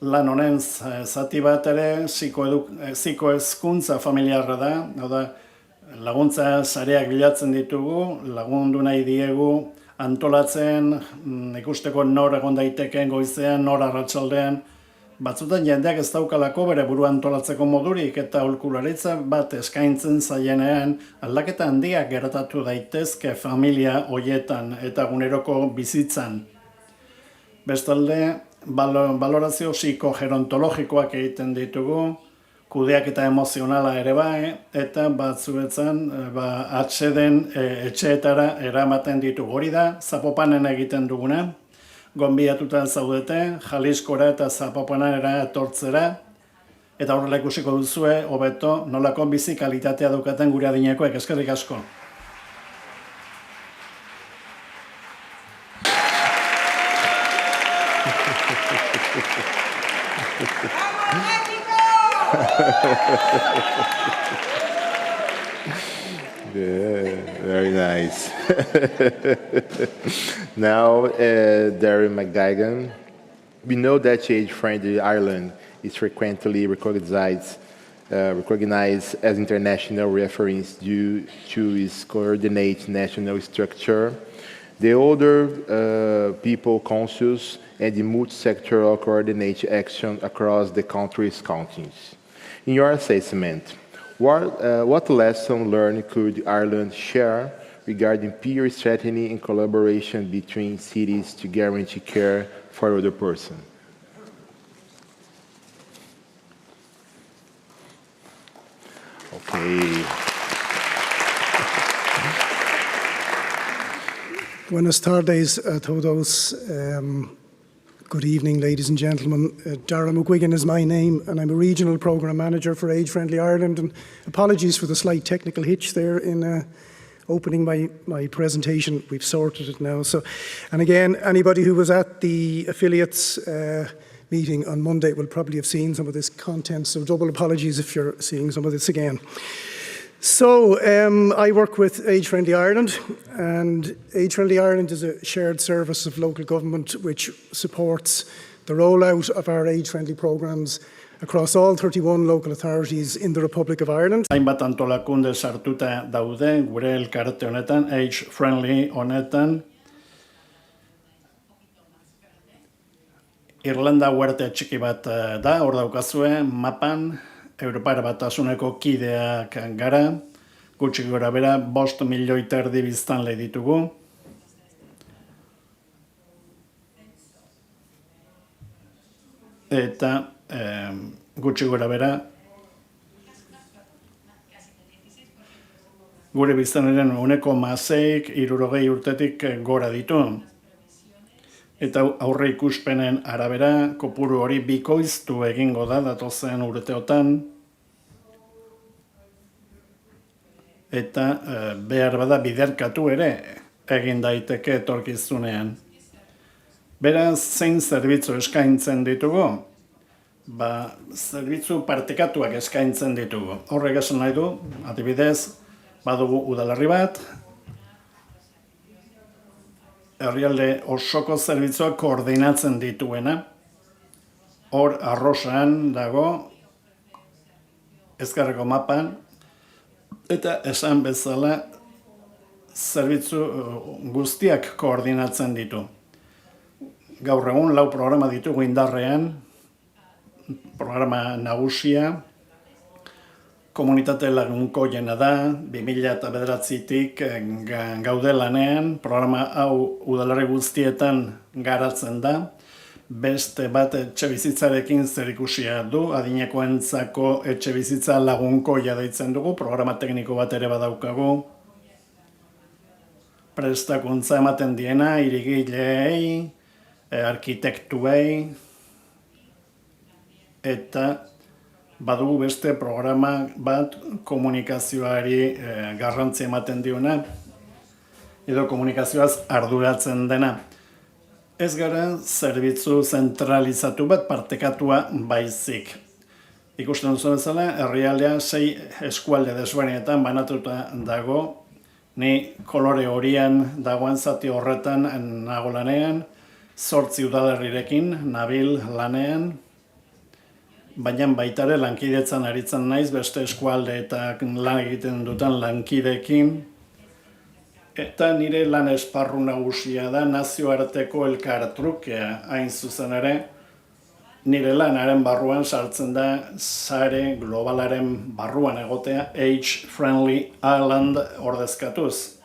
Lan honen zati bat ere psikohezkuntza familiarra da, hau da, laguntza sareak bilatzen ditugu, lagundu nahi diegu, antolatzen, ikusteko nor egon daitekeen goizean, nor arratsaldean, batzutan jendeak ez daukalako bere burua antolatzeko modurik eta aholkularitza bat eskaintzen zaienean aldaketa handiak gertatu daitezke familia hoietan eta eguneroko bizitzan. Bestalde, balorazio psikogerontologikoak egiten ditugu, kudeaketa emozionala ere bai, eta batzuetan atseden etxeetara eramaten ditugu. Hori da, Zapopanen egiten duguna, gonbidatuta zaudete, Jaliskora eta Zapopanera etortzera, eta horrela ikusiko duzue, hobeto, nolako bizi kalitatea daukaten gure adinekoek. Eskerrik asko. Yeah, very nice. Now, Darren McGuigan. We know that age-friendly Ireland is frequently recognized as international reference due to its coordinated national structure, the older people conscious, and the multi-sectoral coordinated action across the country's counties. In your assessment, what lesson learned could Ireland share regarding peer strategy and collaboration between cities to guarantee care for older person? Okay. Buenas tardes a todos. Good evening, ladies and gentlemen. Darragh McGuigan is my name, and I'm a Regional Programme Manager for Age Friendly Ireland. And apologies for the slight technical hitch there in opening my presentation. We've sorted it now. And again, anybody who was at the affiliates meeting on Monday will probably have seen some of this content, so double apologies if you're seeing some of this again. So, I work with Age Friendly Ireland, and Age Friendly Ireland is a shared service of local government which supports the rollout of our age-friendly programmes across all 31 local authorities in the Republic of Ireland. Hainbat antolakunde sartuta daude gure elkarte honetan, Age Friendly honetan. Irlanda huerte txiki bat da, hor daukazue, mapan, Europar Batasuneko kideak gara, gutxi gora bera, 5 milioi terdi biztanle ditugu. Eta gutxi gora bera, gure biztanleren 1,6 60 urtetik gora ditu. Eta aurre ikuspenen arabera, kopuru hori bikoiztu egingo da datozen urteotan. Eta behar bada biderkatu ere egin daiteke etorkizunean. Beraz, zein zerbitzu eskaintzen ditugu? Zerbitzu partekatuak eskaintzen ditugu. Horrek esan nahi du, adibidez, badugu udalerri bat, herrialde osoko zerbitzuak koordinatzen dituena. Hor Arrosan dago, ezkerreko mapan, eta esan bezala zerbitzu guztiak koordinatzen ditu. Gaur egun 4 programa ditugu indarrean, programa nagusia, komunitate lagunkoiena da, 2009tik gaude lanean, programa hau udalerri guztietan garatzen da, beste bat etxebizitzarekin zerikusia du, adinekoentzako etxebizitza lagunkoia deitzen dugu, programa tekniko bat ere badaukagu, prestakuntza ematen diena, hirigileei, arkitektuei, eta badugu beste programa bat komunikazioari garrantzia ematen diona, edo komunikazioaz arduratzen dena. ez gara zerbitzu zentralizatu bat partekatua baizik. Ikusten duzu bezala, herrialdea 6 eskualde desberdinetan banatuta dago, ni kolore horian dagoen zati horretan nago lanean, 8 udalerrirekin nabil lanean, baina baita ere lankidetzan aritzen naiz beste eskualdeetak lan egiten duten lankideekin, eta nire lan esparru nagusia da nazioarteko elkartrukea, hain zuzen ere, nire lanaren barruan sartzen da sare globalaren barruan egotea Age Friendly Island ordezkatuz.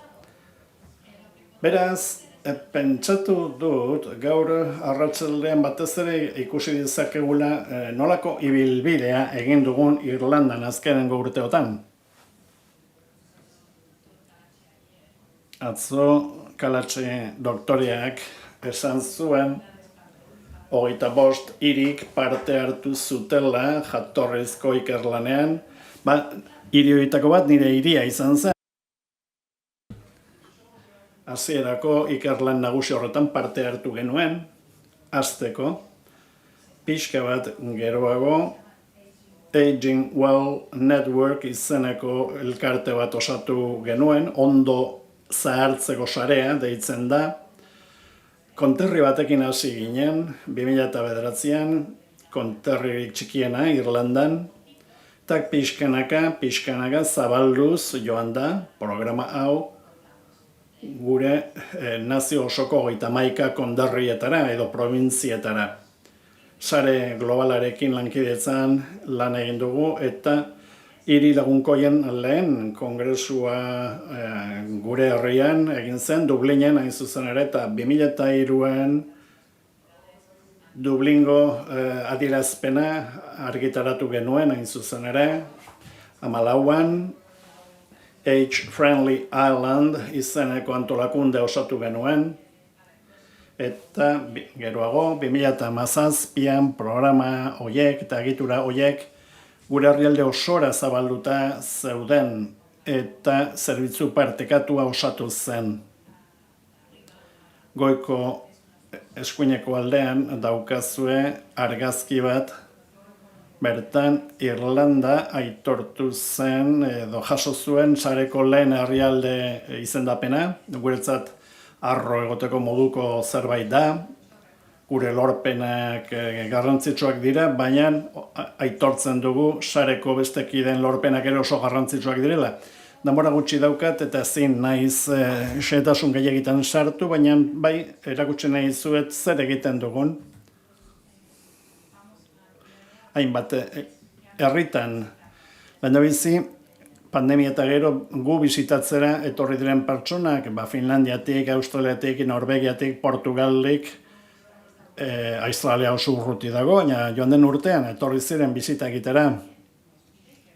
Beraz, pentsatu dut gaur arratsaldean batez ere ikusi dezakegula nolako ibilbidea egin dugun Irlandan azkenengo urteotan. Atzo Kalatxe doktoreak esan zuen 25 hirik parte hartu zutela jatorrizko ikerlanean, hiri horietako bat nire hiria izan zen. Hasierako ikerlan nagusi horretan parte hartu genuen, hasteko, pixka bat geroago, Aging Well Network izeneko elkarte bat osatu genuen, ondo zahartzeko sarea deitzen da. Konterri batekin hasi ginen, 2009an, konterri txikiena Irlandan, eta pixkanaka zabalduz joan da programa hau gure nazio osoko 31 konderrietara edo probintzietara. Sare globalarekin lankidetzan lan egin dugu eta hiri lagunkoien lehen kongresua gure herrian egin zen Dublinen hain zuzen ere eta 2003an Dublingo adierazpena argitaratu genuen hain zuzen ere 2014an Age Friendly Island izeneko antolakunde osatu genuen eta geroago 2017an programa horiek eta egitura horiek gure herrialde osora zabalduta zeuden eta zerbitzu partekatua osatu zen. Goiko eskuineko aldean daukazue argazki bat, bertan Irlanda aitortu zen edo jaso zuen sareko lehen herrialde izendapena, guretzat harro egoteko moduko zerbait da, gure lorpenak garrantzitsuak dira, baina aitortzen dugu sareko bestekideen lorpenak ere oso garrantzitsuak direla. Denbora gutxi daukat eta ezin naiz xehetasun gehiegitan sartu, baina bai erakutsi nahi zuet zer egiten dugun. Hainbat herritan lehendabizi pandemia eta gero gu bisitatzera etorri diren pertsonak, Finlandiatik, Australiatik, Norvegiatik, Portugaldik, Australia oso urruti dago, baina joan den urtean etorri ziren bisita egitera.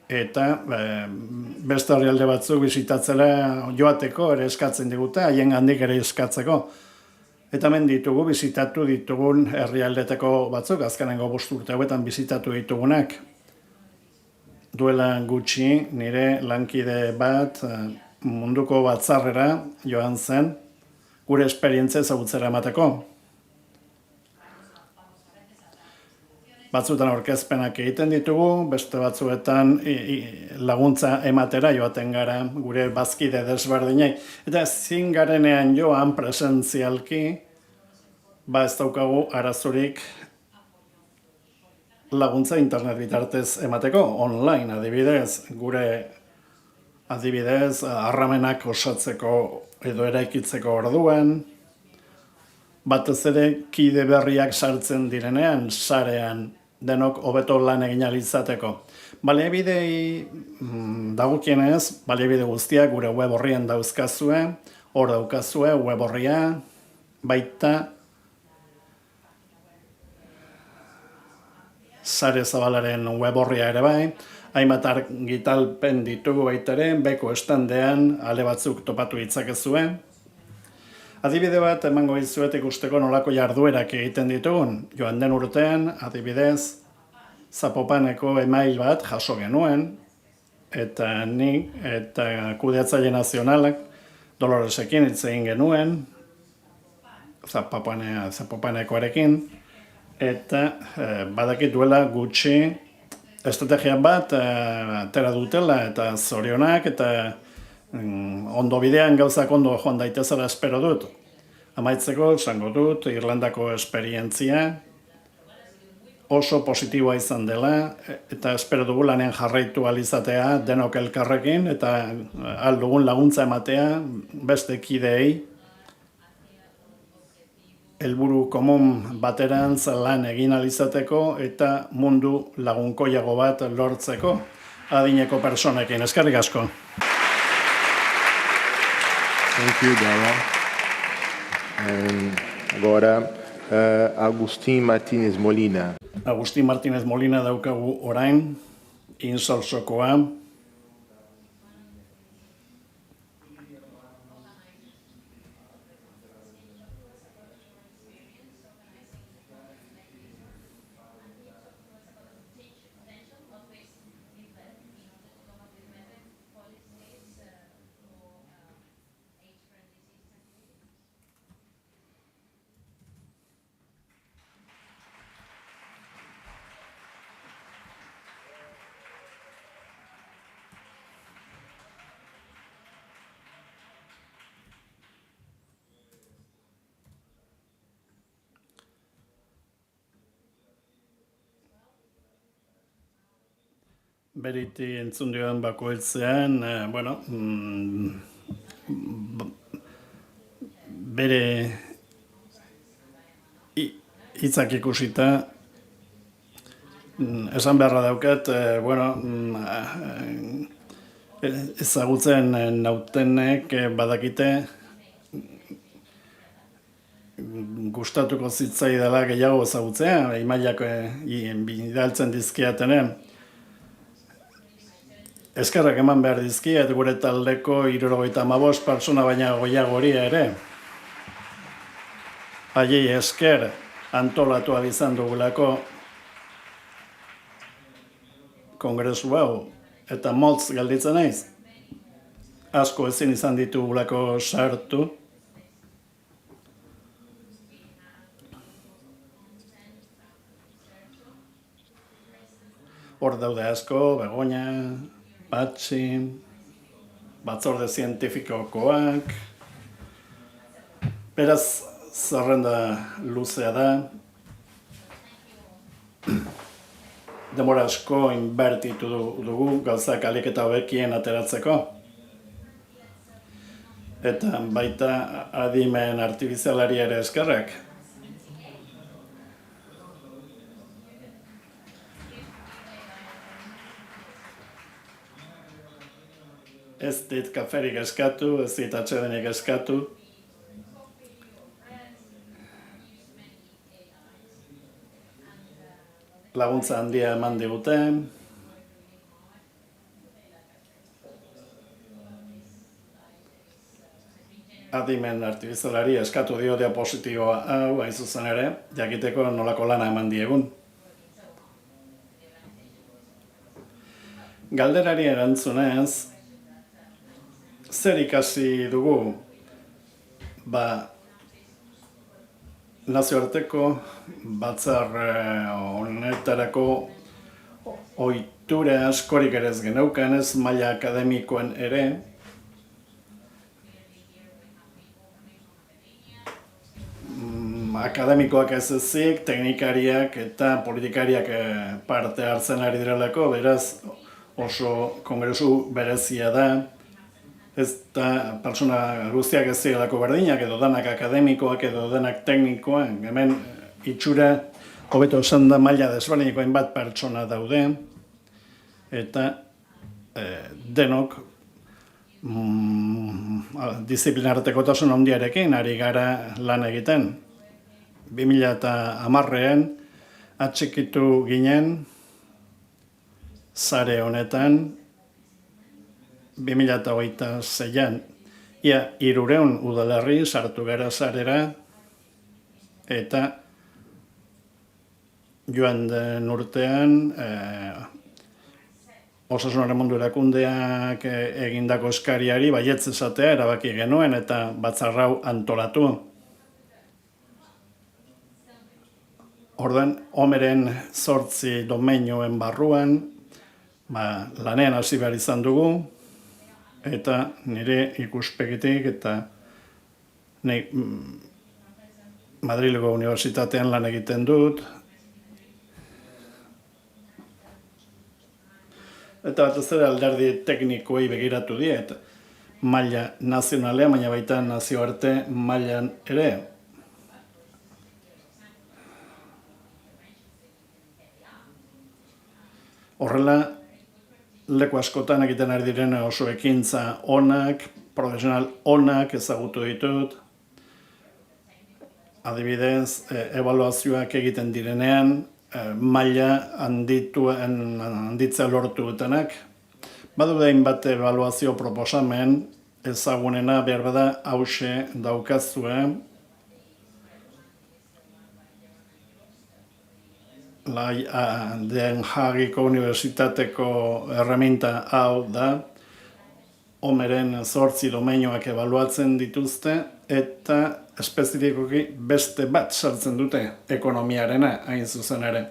Eta beste herrialde batzuk bisitatzera joateko ere eskatzen digute, haien handik ere eskatzeko. Eta hemen ditugu, bisitatu ditugun herrialdetako batzuk, azkenengo 5 urte hauetan bisitatu ditugunak. Duela gutxi nire lankide bat munduko batzarrera joan zen, gure esperientzia ezagutzera emateko. Batzuetan aurkezpenak egiten ditugu, beste batzuetan laguntza ematera joaten gara gure bazkide desberdinei. Eta ezin garenean joan presentzialki, ez daukagu arazorik laguntza internet bitartez emateko, online adibidez, gure adibidez harramenak osatzeko edo eraikitzeko orduan, batez ere kide berriak sartzen direnean, sarean, denok hobeto lan egin ahal izateko. Baliabidei dagokienez, baliabide guztiak gure web orrian dauzkazue, hor daukazue web orria, baita sare zabalaren web orria ere bai, hainbat argitalpen ditugu baita ere, beko estandean ale batzuk topatu ditzakezue. Adibide bat emango dizuet ikusteko nolako jarduerak egiten ditugun. Joan den urtean, adibidez, Zapopaneko email bat jaso genuen, eta nik eta kudeatzaile nazionalak Doloresekin hitz egin genuen, Zapopanekoarekin, eta badakit duela gutxi estrategia bat atera dutela, eta zorionak, eta ondo bidean gauzak ondo joan daitezela espero dut. Amaitzeko, esango dut, Irlandako esperientzia oso positiboa izan dela, eta espero dugu lanean jarraitu alizatea denok elkarrekin, eta aldugun laguntza ematea beste kideei, helburu komun baterantz lan egin alizateko eta mundu lagunkoiago bat lortzeko adineko personekin. Eskerrik asko. Thank you, Dara. Agora, Agustín Martínez Molina. Agustín Martínez Molina daukagu orain, insolsokoa. Beriti entzun dioan bakoitzean, bere hitzak ikusita, esan beharra daukat, ezagutzen nautenek badakite gustatuko zitzaidala gehiago ezagutzea, emailak bidaltzen dizkiatenen. Eskerrak eman behar dizkiet gure taldeko 75 pertsona baina gehiagori ere. Haiei esker antolatu izan dugulako kongresu hau, eta motz gelditzen naiz. Asko ezin izan ditugulako sartu. Hor daude asko, Begoña, Patxi, batzorde zientifikokoak. Beraz, zerrenda luzea da. Denbora asko inbertitu dugu gauzak alik eta hobekien ateratzeko. Eta baita adimen artifizialari ere eskerrak. Ez dit kaferik eskatu, ez dit atsedenik eskatu. Laguntza handia eman digute. Adimen artifizialari eskatu dio diapositiboa hau, hain zuzen ere, jakiteko nolako lana eman diegun. Galderari erantzunez, zer ikasi dugu? Nazioarteko batzar honetarako ohitura askorik ere ez geneukan, ez maila akademikoen ere. Akademikoak ez ezik, teknikariak eta politikariak parte hartzen ari direlako, beraz oso kongresu berezia da. Ez da pertsona guztiak ez zirelako berdinak, edo danak akademikoak, edo danak teknikoak. Hemen itxura, hobeto esan da maila desberdinikoen bat pertsona daude, eta denok disiplinartekotasun handiarekin ari gara lan egiten. 2010an atxikitu ginen sare honetan, 2026an, ia 300 udalerri sartu gara sarera, eta joan den urtean Osasunaren Mundu Erakundeak egindako eskariari baietz esatea erabaki genuen eta batzar hau antolatu. Orduan, omeren 8 domeinuen barruan, lanean hasi behar izan dugu, eta nire ikuspegitik eta Madrilgo Unibertsitatean lan egiten dut. Eta batez ere alderdi teknikoei begiratu diet, maila nazionalean, baina baita nazioarte mailan ere. Horrela, leku askotan egiten ari diren oso ekintza onak, profesional onak ezagutu ditut. Adibidez, ebaluazioak egiten direnean, maila handitzea lortu dutenak. Badude hainbat ebaluazio proposamen ezagunena behar bada hauxe daukazue. Den Haagiko Unibertsitateko erreminta hau da, omeren 8 domeinoak ebaluatzen dituzte, eta espezifikoki beste bat sartzen dute ekonomiarena, hain zuzen ere.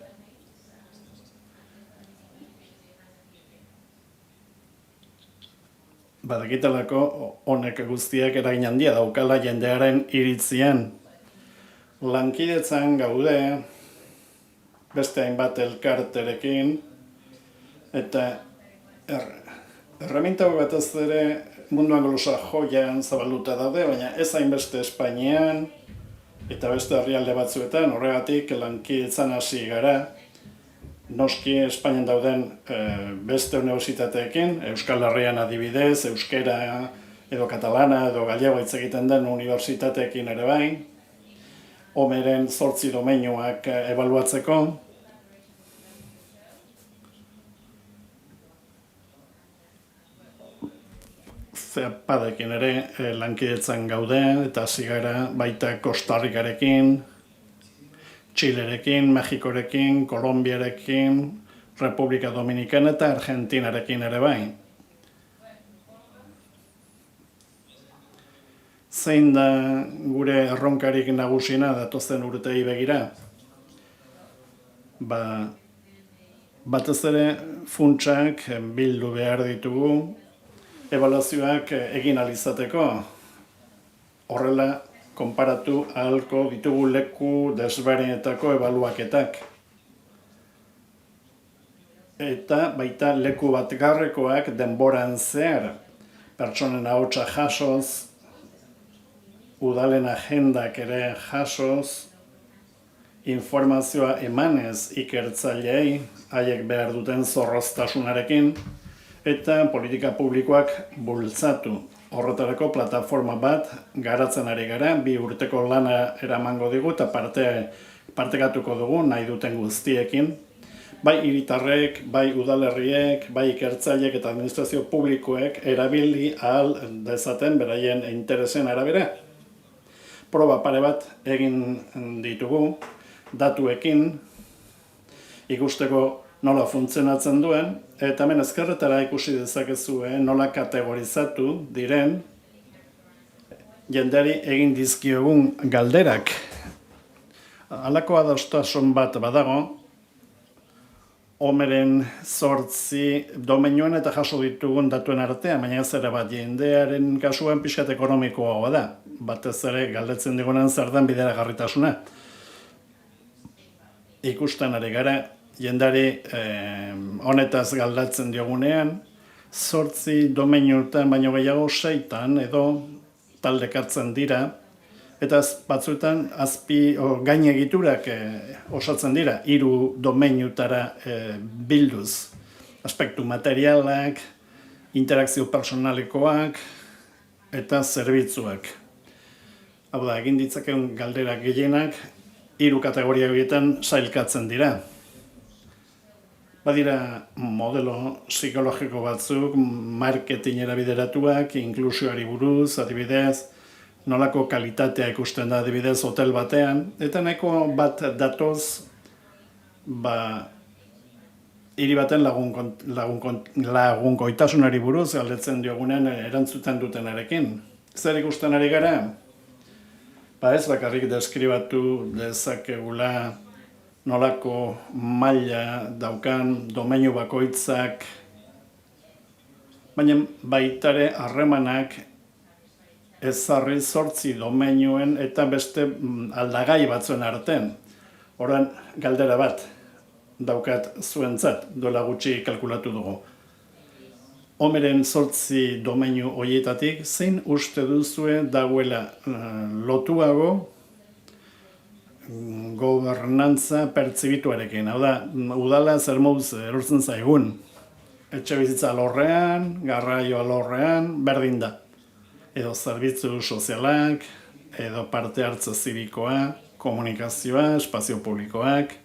Badakitelako honek guztiak eragin handia daukala jendearen iritzian. Lankidetzan gaude, beste hainbat elkarterekin, eta erreminta batez ere mundu anglosa joian zabalduta daude, baina ez hainbeste Espainian eta beste herrialde batzuetan, horregatik lankidetzan hasi gara, noski Espainian dauden beste unibertsitateekin, Euskal Herrian adibidez, euskera edo katalana edo gallego hitz egiten den unibertsitateekin ere bai, omeren 8 domeinuak ebaluatzeko. Zeapadekin ere lankidetzan gaude, eta hasi gara baita Costa Ricarekin, Txilerekin, Mexikorekin, Kolonbiarekin, Republika Dominikana eta Argentinarekin ere bai. Zein da gure erronkarik nagusina datozen urtei begira? Batez ere funtsak bildu behar ditugu, ebaluazioak egin ahal izateko. Horrela, konparatu ahalko ditugu leku desberdinetako ebaluaketak. Eta baita leku batgarrekoak denboran zehar, pertsonen ahotsa jasoz, udalen agendak ere jasoz, informazioa emanez ikertzaileei, haiek behar duten zorroztasunarekin, eta politika publikoak bultzatu. Horretarako plataforma bat garatzen ari gara, 2 urteko lana eramango digu eta partekatuko dugu nahi duten guztiekin. Bai hiritarrek, bai udalerriek, bai ikertzaileek eta administrazio publikoek erabili ahal dezaten beraien interesen arabera. Proba pare bat egin ditugu, datuekin, ikusteko nola funtzionatzen duen, eta hemen ezkerretara ikusi dezakezue nola kategorizatu diren jendeari egin dizkiogun galderak. Halako adostasun bat badago, omeren 8 domeinuen eta jaso ditugun datuen artean, baina ez ere bat jendearen kasuan pixkat ekonomikoa da. Batez ere galdetzen digunan zer den bideragarritasuna. Ikusten ari gara, jendari honetaz galdatzen diogunean, 8 domeinuetan baino gehiago 6 edo taldekatzen dira, eta batzuetan gain egiturak osatzen dira, 3 domeinutara bilduz. Aspektu materialak, interakzio personalekoak eta zerbitzuak. Hau da, egin ditzakeun galderak gehienak 3 kategoria horietan sailkatzen dira. Badira modelo psikologiko batzuk, marketingera bideratuak, inklusioari buruz, adibidez, nolako kalitatea ikusten da adibidez hotel batean, eta nahiko bat datoz, hiri baten lagunkoitasunari buruz galdetzen diogunean erantzuten dutenarekin. Zer ikusten ari gara? Ez bakarrik deskribatu dezakegula nolako maila daukan domeinu bakoitzak, baina baitare harremanak ezarri 8 domeinuen eta beste aldagai batzuen artean. Orain galdera bat daukat zuentzat, duela gutxi kalkulatu dugu. Omeren 8 domeinu horietatik, zein uste duzue dagoela lotuago gobernantza pertsibituarekin. Hau da, udala zer moduz erortzen zaigun. Etxe bizitza alorrean, garraio alorrean, berdin da. Edo zerbitzu sozialak, edo parte hartze zibikoa, komunikazioa, espazio publikoak.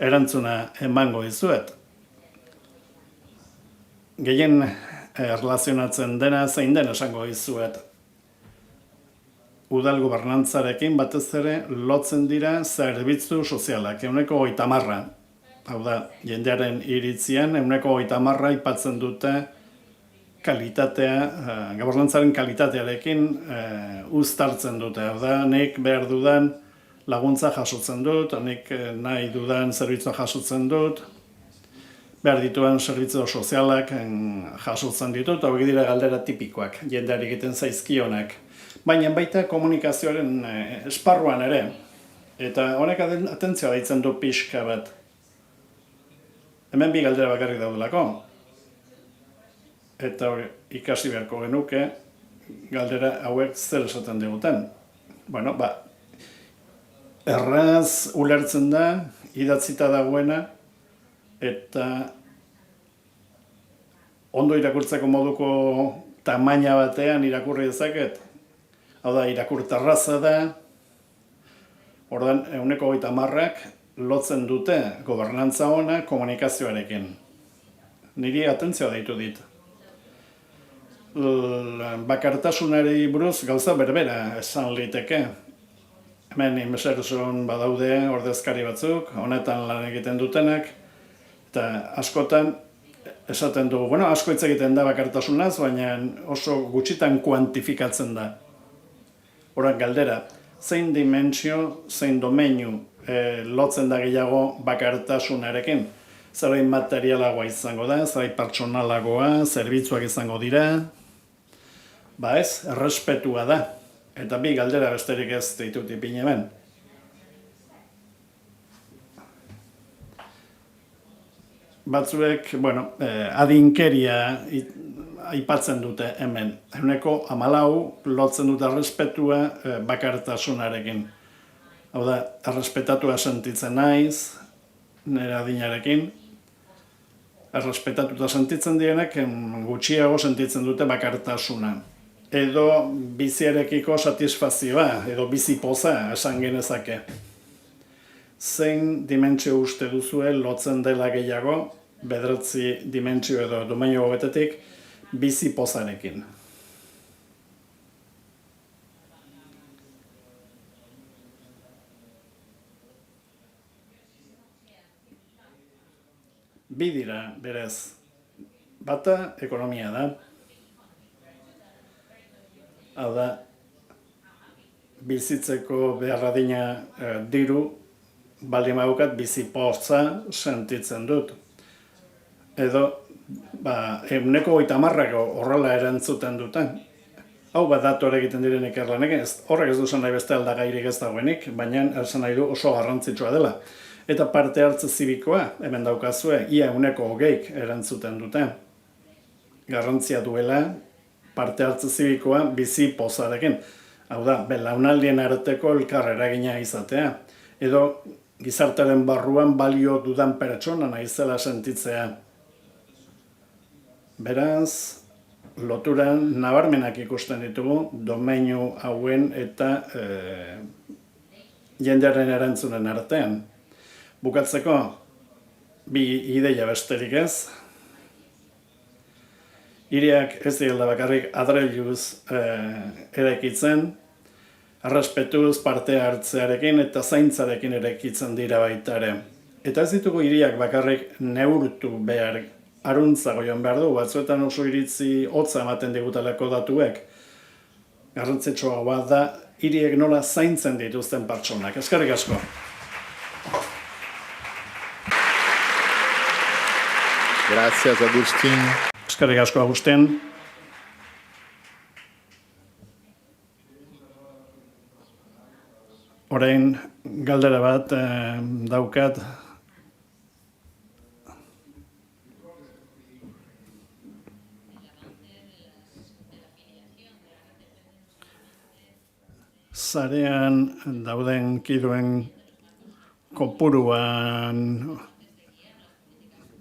Erantzuna emango dizuet. Gehien erlazionatzen dena zein den esango dizuet. Udal gobernantzarekin batez ere lotzen dira zerbitzu sozialak, 30%. Hau da, jendearen iritzian 30% aipatzen dute kalitatea, gobernantzaren kalitatearekin uztartzen dute. Hau da, nik behar dudan laguntza jasotzen dut, nik nahi dudan zerbitzua jasotzen dut, behar dituen zerbitzu sozialak jasotzen ditut, hau dira galdera tipikoak, jendeari egiten zaizkionak. Baina baita komunikazioaren esparruan ere, eta honek atentzioa deitzen du pixka bat. Hemen bi galdera bakarrik daudelako, eta ikasi beharko genuke galdera hauek zer esaten diguten. Bueno, erraz ulertzen da, idatzita dagoena, eta ondo irakurtzeko moduko tamaina batean irakurri dezaket. Hau da, irakurtarraza da, ordan 30%ak lotzen dute gobernantza ona komunikazioarekin. Niri atentzioa deitu dit. Bakartasunari buruz gauza berbera esan liteke. Hemen inmeserson badaude ordezkari batzuk, honetan lan egiten dutenak, eta askotan esaten dugu, asko hitz egiten da bakartasunaz, baina oso gutxitan kuantifikatzen da. Horan galdera, zein dimentsio, zein domeinu lotzen da gehiago bakartasunarekin? Zerbait materialagoa izango da, zerbait pertsonalagoa, zerbitzuak izango dira. Ez, errespetua da. Eta bi galdera besterik ez ditut ipini hemen. Batzuek, adinkeria aipatzen dute hemen. 14% lotzen dute errespetua bakartasunarekin. Hau da, errespetatua sentitzen naiz, nire adinarekin. Errespetatuta sentitzen dienek, gutxiago sentitzen dute bakartasuna. Edo biziarekiko satisfazioa, edo bizi poza esan genezake. Zein dimentsio uste duzue lotzen dela gehiago, 9 dimentsio edo domeinu hobetetik, bizi pozarekin. Bi dira, berez. Bata, ekonomia da. Hau da, bizitzeko beharradina diru, baldin badukat bizi poza sentitzen dut. Edo, 30% horrela erantzuten duten. Hau datu egiten diren ikerlanek, horrek ez duzen nahi beste aldagairik ez dagoenik, baina esan nahi du oso garrantzitsua dela. Eta parte hartze zibikoa, hemen daukazue, ia 20% erantzuten dute. Garrantzia duela, parte hartze zibikoa bizi pozarekin. Hau da, belaunaldien arteko elkar eragina izatea. Edo gizartearen barruan balio dudan pertsona naizela sentitzea. Beraz, loturan nabarmenak ikusten ditugu domeinu hauen eta jendearen erantzunen artean. Bukatzeko, bi ideia besterik ez. Hiriak ez direla bakarrik adreiluz eraikitzen, errespetuz parte hartzearekin eta zaintzarekin eraikitzen dira baita ere. Eta ez ditugu hiriak bakarrik neurtu behar, aruntzago joan behar du, batzuetan oso iritzi hotza ematen digutelako datuek. Garrantzitsua da hiriek nola zaintzen dituzten pertsonak. Eskerrik asko. Gracias, Agustín. Eskerrik asko, Agustín. Orain galdera bat daukat. Sarean dauden kiduen kopuruan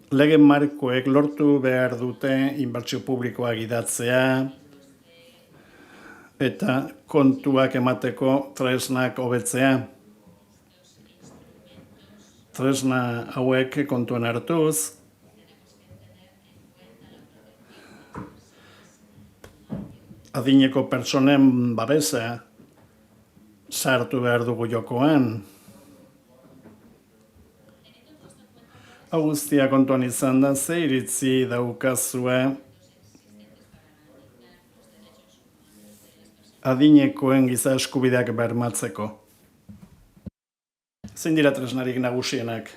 lege markoek lortu behar dute inbertsio publikoa gidatzea eta kontuak emateko tresnak hobetzea. Tresna hauek kontuan hartuz, adineko pertsonen babesa sartu behar dugu jokoan. Hau guztia kontuan izan da, ze iritzi daukazue adinekoen giza eskubideak bermatzeko. Zein dira tresnarik nagusienak?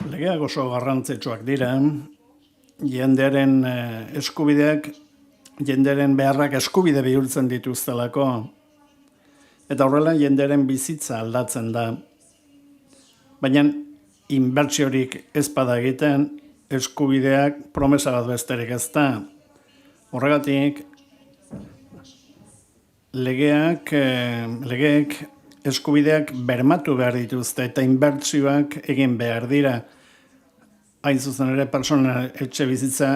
Legeak oso garrantzitsuak dira, jendearen eskubideak, jendearen beharrak eskubide bihurtzen dituztelako, eta horrela jendearen bizitza aldatzen da. Baina inbertsiorik ez bada egiten, eskubideak promesa bat besterik ez da. Horregatik, legeek eskubideak bermatu behar dituzte eta inbertsioak egin behar dira. Hain zuzen ere, pertsona etxe bizitza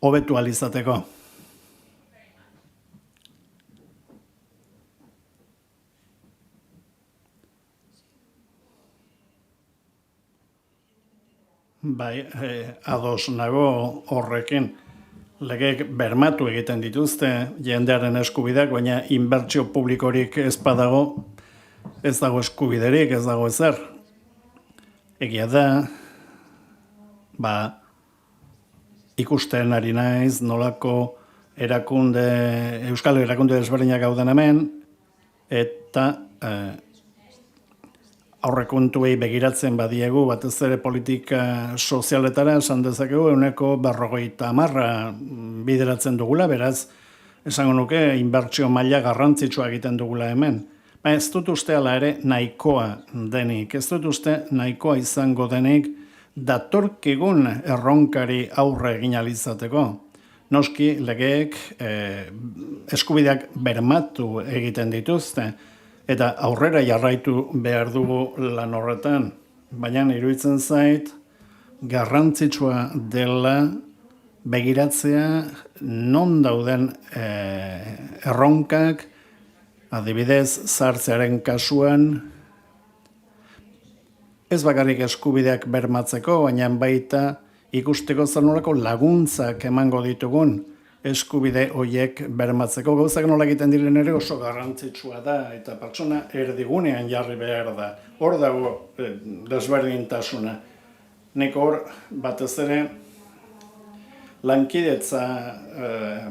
hobetu ahal izateko. Bai, ados nago horrekin. Legeek bermatu egiten dituzte jendearen eskubideak, baina inbertsio publikorik ez badago, ez dago eskubiderik, ez dago ezer. Egia da, ikusten ari naiz nolako euskal erakunde desberdinak gauden hemen, eta aurrekontuei begiratzen badiegu, batez ere politika sozialetara esan dezakegu 50% bideratzen dugula, beraz, esango nuke inbertsio maila garrantzitsua egiten dugula hemen. Ez dut uste ala ere nahikoa denik, ez dut uste nahikoa izango denik datorkigun erronkari aurre egin ahal izateko. Noski legeek eskubideak bermatu egiten dituzte, eta aurrera jarraitu behar dugu lan horretan. Baina iruditzen zait, garrantzitsua dela begiratzea non dauden erronkak, adibidez, zahartzearen kasuan, ez bakarrik eskubideak bermatzeko, baina baita ikusteko zer nolako laguntzak emango ditugun eskubide horiek bermatzeko. Gauzak nola egiten diren ere oso garrantzitsua da, eta pertsona erdigunean jarri behar da. Hor dago desberdintasuna. Nik hor batez ere lankidetza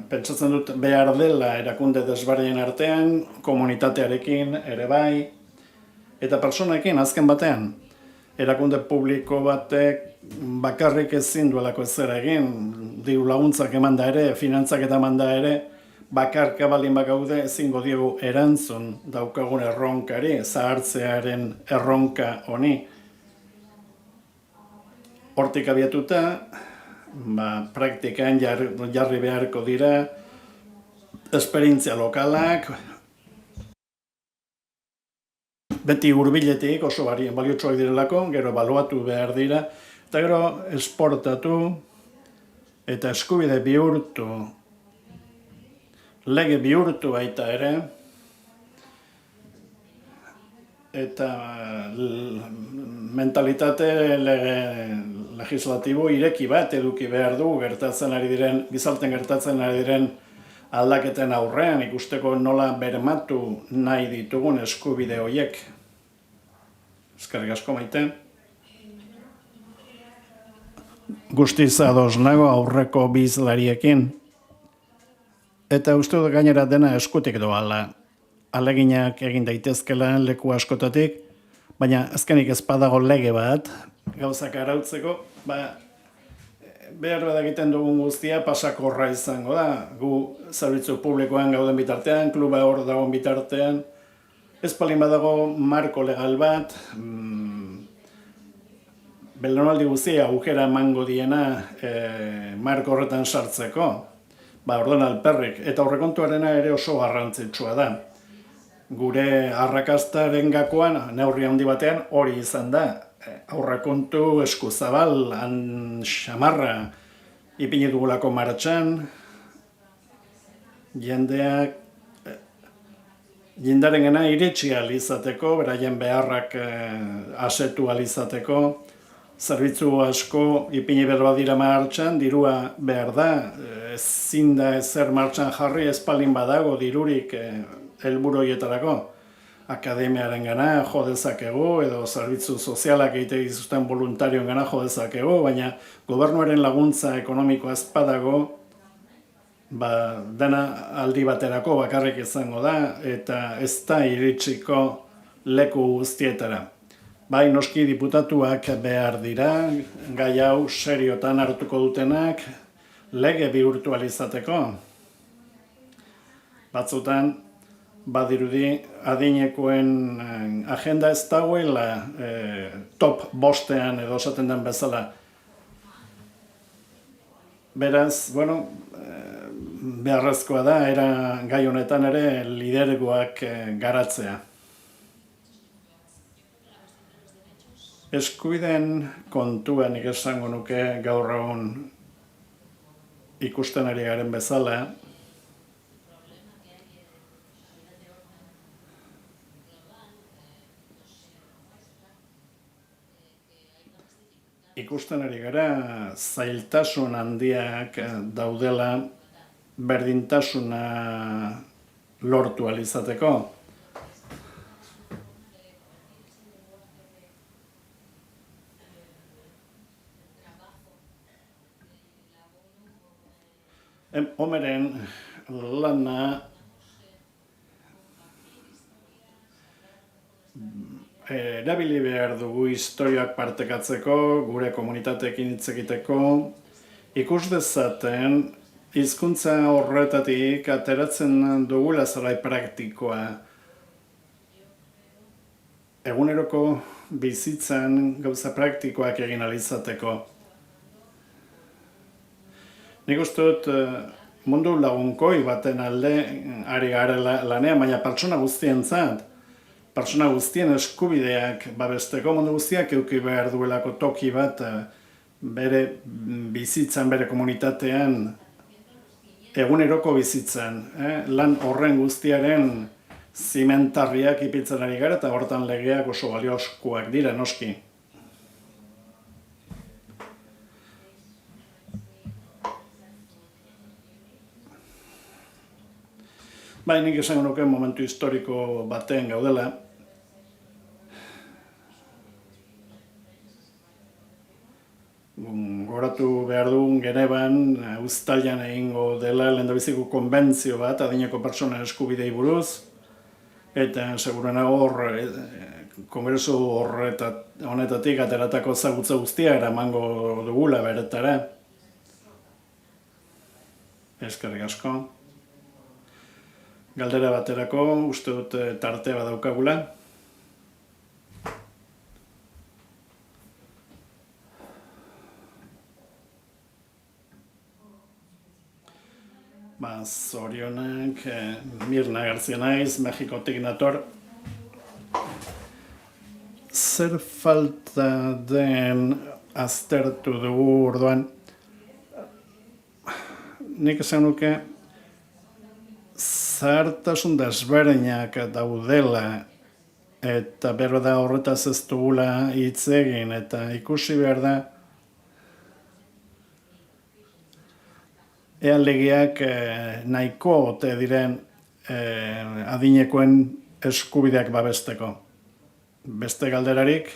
pentsatzen dut behar dela erakunde desberdinen artean, komunitatearekin ere bai, Eta pertsonekin azken batean, erakunde publiko batek bakarrik ezin duelako ezera egin, diru laguntzak eman da ere, finantzak eta eman da ere, bakarka baldin bagaude ezingo diegu erantzun daukagun erronkari, zahartzearen erronka honi. Hortik abiatuta, praktikan jarri beharko dira, esperientzia lokalak, beti hurbiletik oso baliotsuak direlako, gero ebaluatu behar dira, eta gero esportatu eta eskubide bihurtu, lege bihurtu baita ere, eta mentalitate legislatibo ireki bat eduki behar du gizartean gertatzen ari diren aldaketen aurrean ikusteko nola bermatu nahi ditugun eskubide horiek. Eskerrik asko, Maite. Guztiz ados nago aurreko bi hizlariekin. Eta uste dut gainera dena eskutik doala. Aleginak egin daitezkela leku askotatik, baina azkenik ez badago lege bat, gauzak arautzeko, behar bat egiten dugun guztia pasakorra izango da. Gu zerbitzu publikoan gauden bitartean, kluba hor dagoen bitartean, ez palin badago marko legal bat, belaunaldi guztia agujera emango diena marko horretan sartzeko, orduan alperrik, eta aurrekontuarena ere oso garrantzitsua da. Gure arrakastaren gakoan, neurri handi batean, hori izan da. Aurrekontu eskuzabal, xamarra, ipini dugulako martxan, jendarengena iritsi alizateko, beraien beharrak asetu alizateko, zerbitzu asko ipini behar badira martxan, dirua behar da, ezin da ezer martxan jarri espalin badago dirurik helburu horietarako. Akademiaren gana jo dezakegu, edo zerbitzu sozialak egite dituzten voluntarioen gana jo dezakegu, baina gobernuaren laguntza ekonomikoa ez badago, dena aldi baterako bakarrik izango da, eta ez da iritsiko leku guztietara. Bai, noski diputatuak behar dira, gai hau seriotan hartuko dutenak, lege bihurtu izateko. Batzutan, badirudi adinekoen agenda ez dagoela top bostean edo esaten den bezala. Beraz, beharrezkoa da, era gai honetan ere lidergoak garatzea. Eskubideen kontuan esango nuke gaur egun ikusten ari garen bezala, ikusten ari gara zailtasun handiak daudela berdintasuna lortu ahal izateko. Homeren lana erabili behar dugu historiak partekatzeko, gure komunitateekin hitz egiteko, ikus dezaten hizkuntza horretatik ateratzen dugula zerbait praktikoa. Eguneroko bizitzan gauza praktikoak egin ahal izateko. Nik uste dut mundu lagunkoi baten alde ari gara lanean, baina pertsona guztientzat, pertsona guztien eskubideak babesteko, mundu guztiak eduki behar duelako toki bat bere bizitzan, bere komunitatean, eguneroko bizitzan. Lan horren guztiaren zimentarriak ipiltzen ari gara eta hortan legeak oso baliozkoak dira, noski. Nik esango nuke momentu historiko batean gaudela. Goratu behar dugun Genevan, uztailean egingo dela lehendabiziko konbentzio bat adineko pertsonen eskubidei buruz, eta seguruena hor kongresu honetatik ateratako ezagutza guztia eramango dugula beretara. Eskerrik asko. Galdera baterako, uste dut tartea badaukagula. Zorionak, Mirna Garzia naiz, Mexikotik nator. Zer falta den aztertu dugu orduan? Nik esan nuke, zahartasun desberdinak daudela eta behar da horretaz ez dugula hitz egin eta ikusi behar da ea legeak nahiko ote diren adinekoen eskubideak babesteko. Beste galderarik?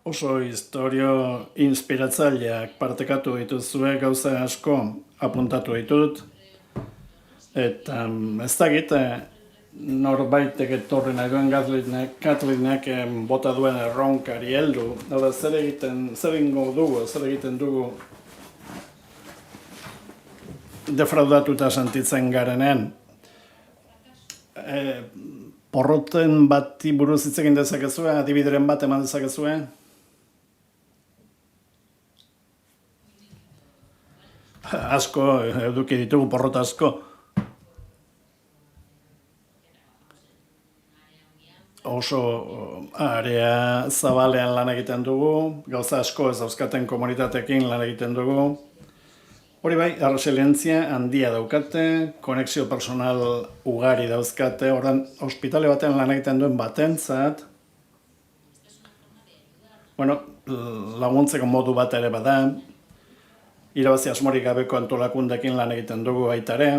Oso historio inspiratzaileak partekatu dituzue, gauza asko apuntatu ditut. Eta ez dakit norbaitek etorri nahi duen Katlinek bota duen erronkari heldu. Hau zer egiten dugu defraudatuta sentitzen garenen. Porroten bati buruz hitz egin dezakezue, adibideren bat eman dezakezue. Asko eduki ditugu, porrota asko. Oso area zabalean lan egiten dugu, gauza asko ez dauzkaten komunitatekin lan egiten dugu. Hori bai, resilientzia handia daukate, konexio personal ugari dauzkate, orain ospitale batean lan egiten duen batentzat. Laguntzeko modu bat ere bada, irabazi asmorik gabeko antolakundekin lan egiten dugu baita ere.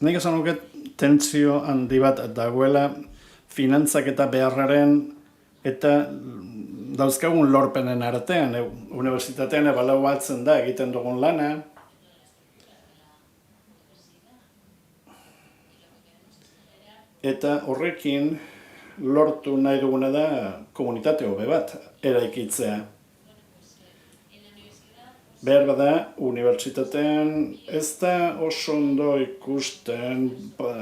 Nik esan nuke tentsio handi bat dagoela finantzak eta beharraren eta dauzkagun lorpenen artean. Unibertsitatean ebaluatzen da egiten dugun lana. Eta horrekin lortu nahi duguna da komunitate hobe bat eraikitzea. Behar bada, unibertsitatean ez da oso ondo ikusten,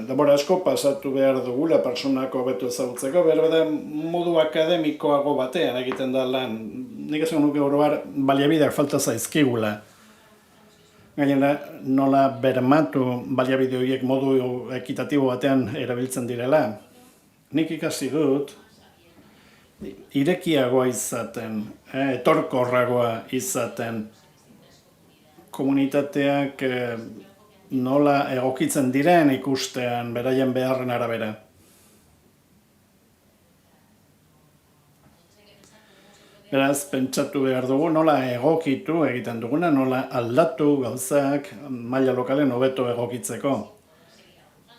denbora asko pasatu behar dugula pertsonako hobeto ezagutzeko, behar bada modu akademikoago batean egiten da lan. Nik esan nuke oroar baliabideak falta zaizkigula. Gainera, nola bermatu baliabide horiek modu ekitatibo batean erabiltzen direla. Nik ikasi dut, irekiagoa izaten, etorkorragoa izaten, komunitateak nola egokitzen diren ikustean beraien beharren arabera. Beraz, pentsatu behar dugu nola egokitu egiten duguna, nola aldatu gauzak maila lokalen hobeto egokitzeko.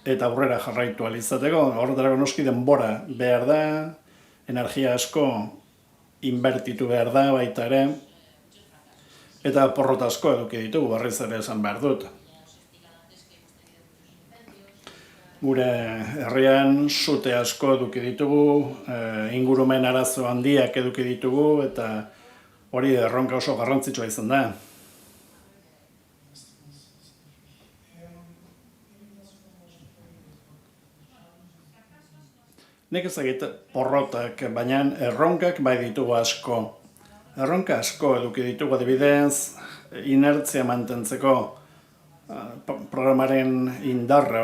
Eta aurrera jarraitu ahal izateko, horretarako noski denbora behar da, energia asko inbertitu behar da baita ere, eta porrota asko eduki ditugu, berriz ere esan behar dut. Gure herrian sute asko eduki ditugu, ingurumen arazo handiak eduki ditugu, eta hori erronka oso garrantzitsua izan da. Nik ezagit porrotak, baina erronkak bai ditugu asko. Erronka asko eduki ditugu adibidez, inertzia mantentzeko, programaren indarra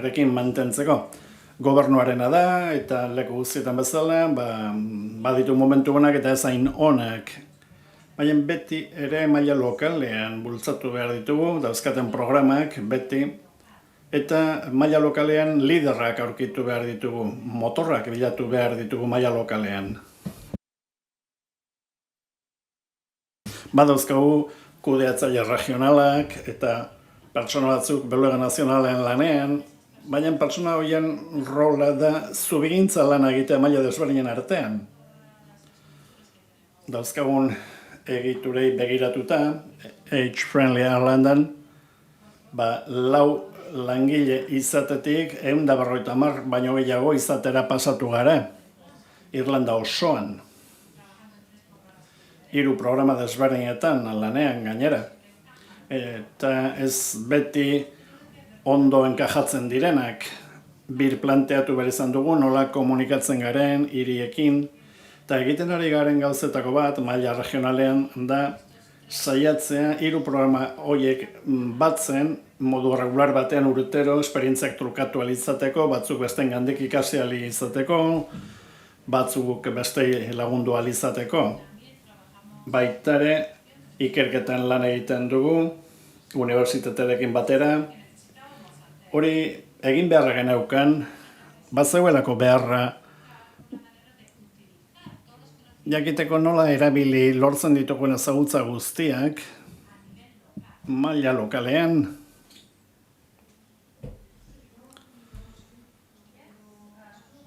erekin mantentzeko. Gobernuarena da eta leku guztietan bezala, baditu momentu honak eta ezain onak. Baina beti ere maila lokalean bultzatu behar ditugu, dauzkaten programak beti, eta maila lokalean liderrak aurkitu behar ditugu, motorrak bilatu behar ditugu maila lokalean. Badauzkagu kudeatzaile regionalak eta pertsona batzuk beluga nazionalen lanean, baina pertsona horien rola da zubigintza lana egitea maila desberdinen artean. Dauzkagun egiturei begiratuta, Age Friendly Irlandan, 4 langile izatetik 150 baino gehiago izatera pasatu gara, Irlanda osoan. 3 programa desberdinetan lanean gainera. Eta ez beti ondo enkajatzen direnak, planteatu behar izan dugu nola komunikatzen garen hiriekin, eta egiten ari garen gauzetako bat, maila regionalean da, saiatzea 3 programa horiek batzen, modu regular batean urtero, esperientziak trukatu izateko, batzuk besten gandik ikasi izateko, batzuk beste lagundu izateko. Baitare, ikerketan lan egiten dugu, unibertsitatearekin batera. Hori egin beharra geneukan, bazegoelako beharra jakiteko nola erabili lortzen ditugun ezagutza guztiak, maila lokalean.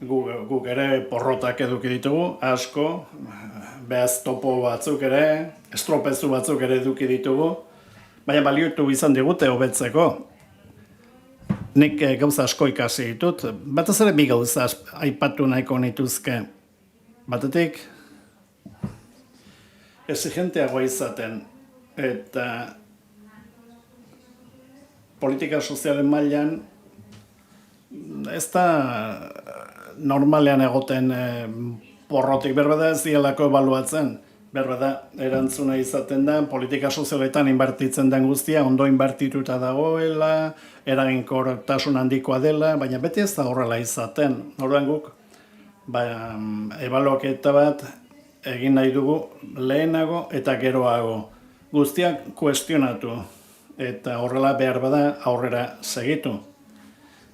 Guk ere porrotak eduki ditugu, asko, behaz topo batzuk ere, estropezu batzuk ere eduki ditugu, baina baliotu izan digute hobetzeko. Nik gauza asko ikasi ditut, batez ere 2 gauza aipatu nahiko nituzke. Batetik, exigenteagoa izaten, eta politika sozialen mailan ez da normalean egoten porrotik, berbeda ez dielako ebaluatzen. Berbeda, erantzuna izaten da, politika sozialetan inbertitzen den guztia, ondo inbertituta dagoela, eraginkortasun handikoa dela, baina beti ez da horrela izaten. Orduan guk, ebaluaketa bat egin nahi dugu lehenago eta geroago. Guztiak kuestionatu eta horrela behar bada aurrera segitu.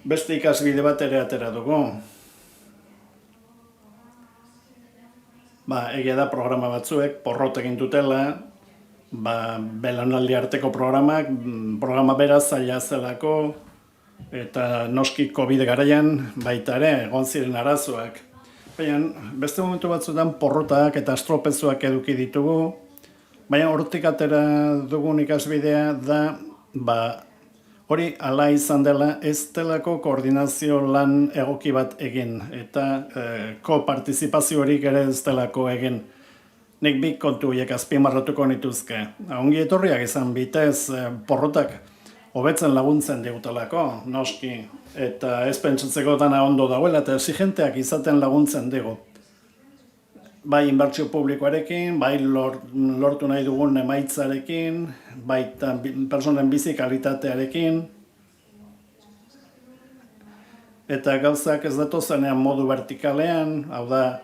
Beste ikasbide bat ere atera dugu. Egia da programa batzuek porrot egin dutela, belaunaldi arteko programa bera zaila zelako, eta noski COVID garaian baita ere egon ziren arazoak. Baina beste momentu batzuetan porrotak eta estropezuak eduki ditugu, baina hortik atera dugun ikasbidea da, hori ala izan dela ez delako koordinazio lan egoki bat egin, eta kopartizipaziorik ere ez delako egin. Nik 2 kontu horiek azpimarratuko nituzke. Ongi etorriak izan bitez porrotak hobetzen laguntzen digutelako, noski, eta ez pentsatzeko dana ondo dagoela, eta exigenteak izaten laguntzen digu. Bai inbertsio publikoarekin, bai lortu nahi dugun emaitzarekin, baita personen bizi kalitatearekin. Eta gauzak ez datozenean modu vertikalean, hau da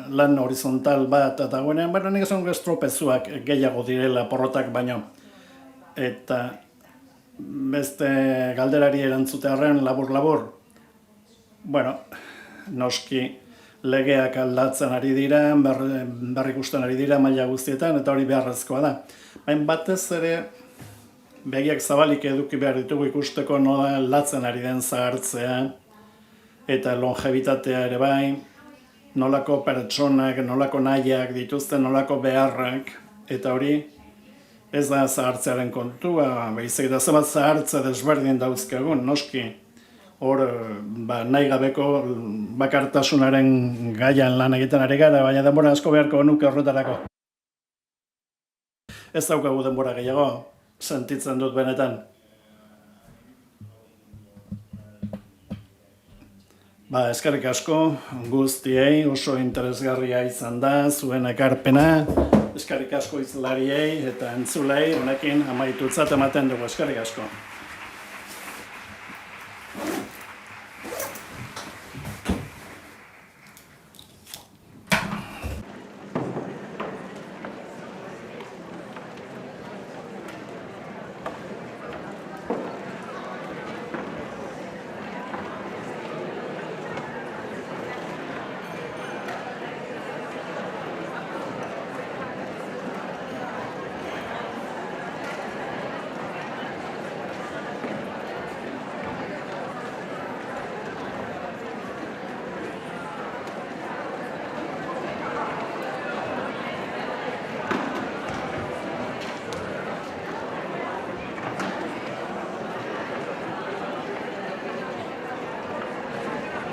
lan horizontal bat eta guenean, nik esan estropezuak gehiago direla porrotak baino. Eta beste galderari erantzutearren labur-labur, noski, legeak aldatzen ari dira, berrikusten ari dira maila guztietan, eta hori beharrezkoa da. Baina batez ere, begiak zabalik eduki behar ditugu ikusteko nola aldatzen ari den zahartzea, eta longevitatea ere bai, nolako pertsonak, nolako nahiak dituzten, nolako beharrak, eta hori ez da zahartzearen kontua, baizik da zebat zahartze desberdin dauzkagun, noski. Hor, nahi gabeko bakartasunaren gaian lan egiten ari gara, baina denbora asko beharko nuke horretarako. Ez daukagu denbora gehiago, sentitzen dut benetan. Eskerrik asko guztiei, oso interesgarria izan da, zuen ekarpena. Eskerrik asko izlariei eta entzulei, honekin amaitutzat ematen dugu, eskerrik asko.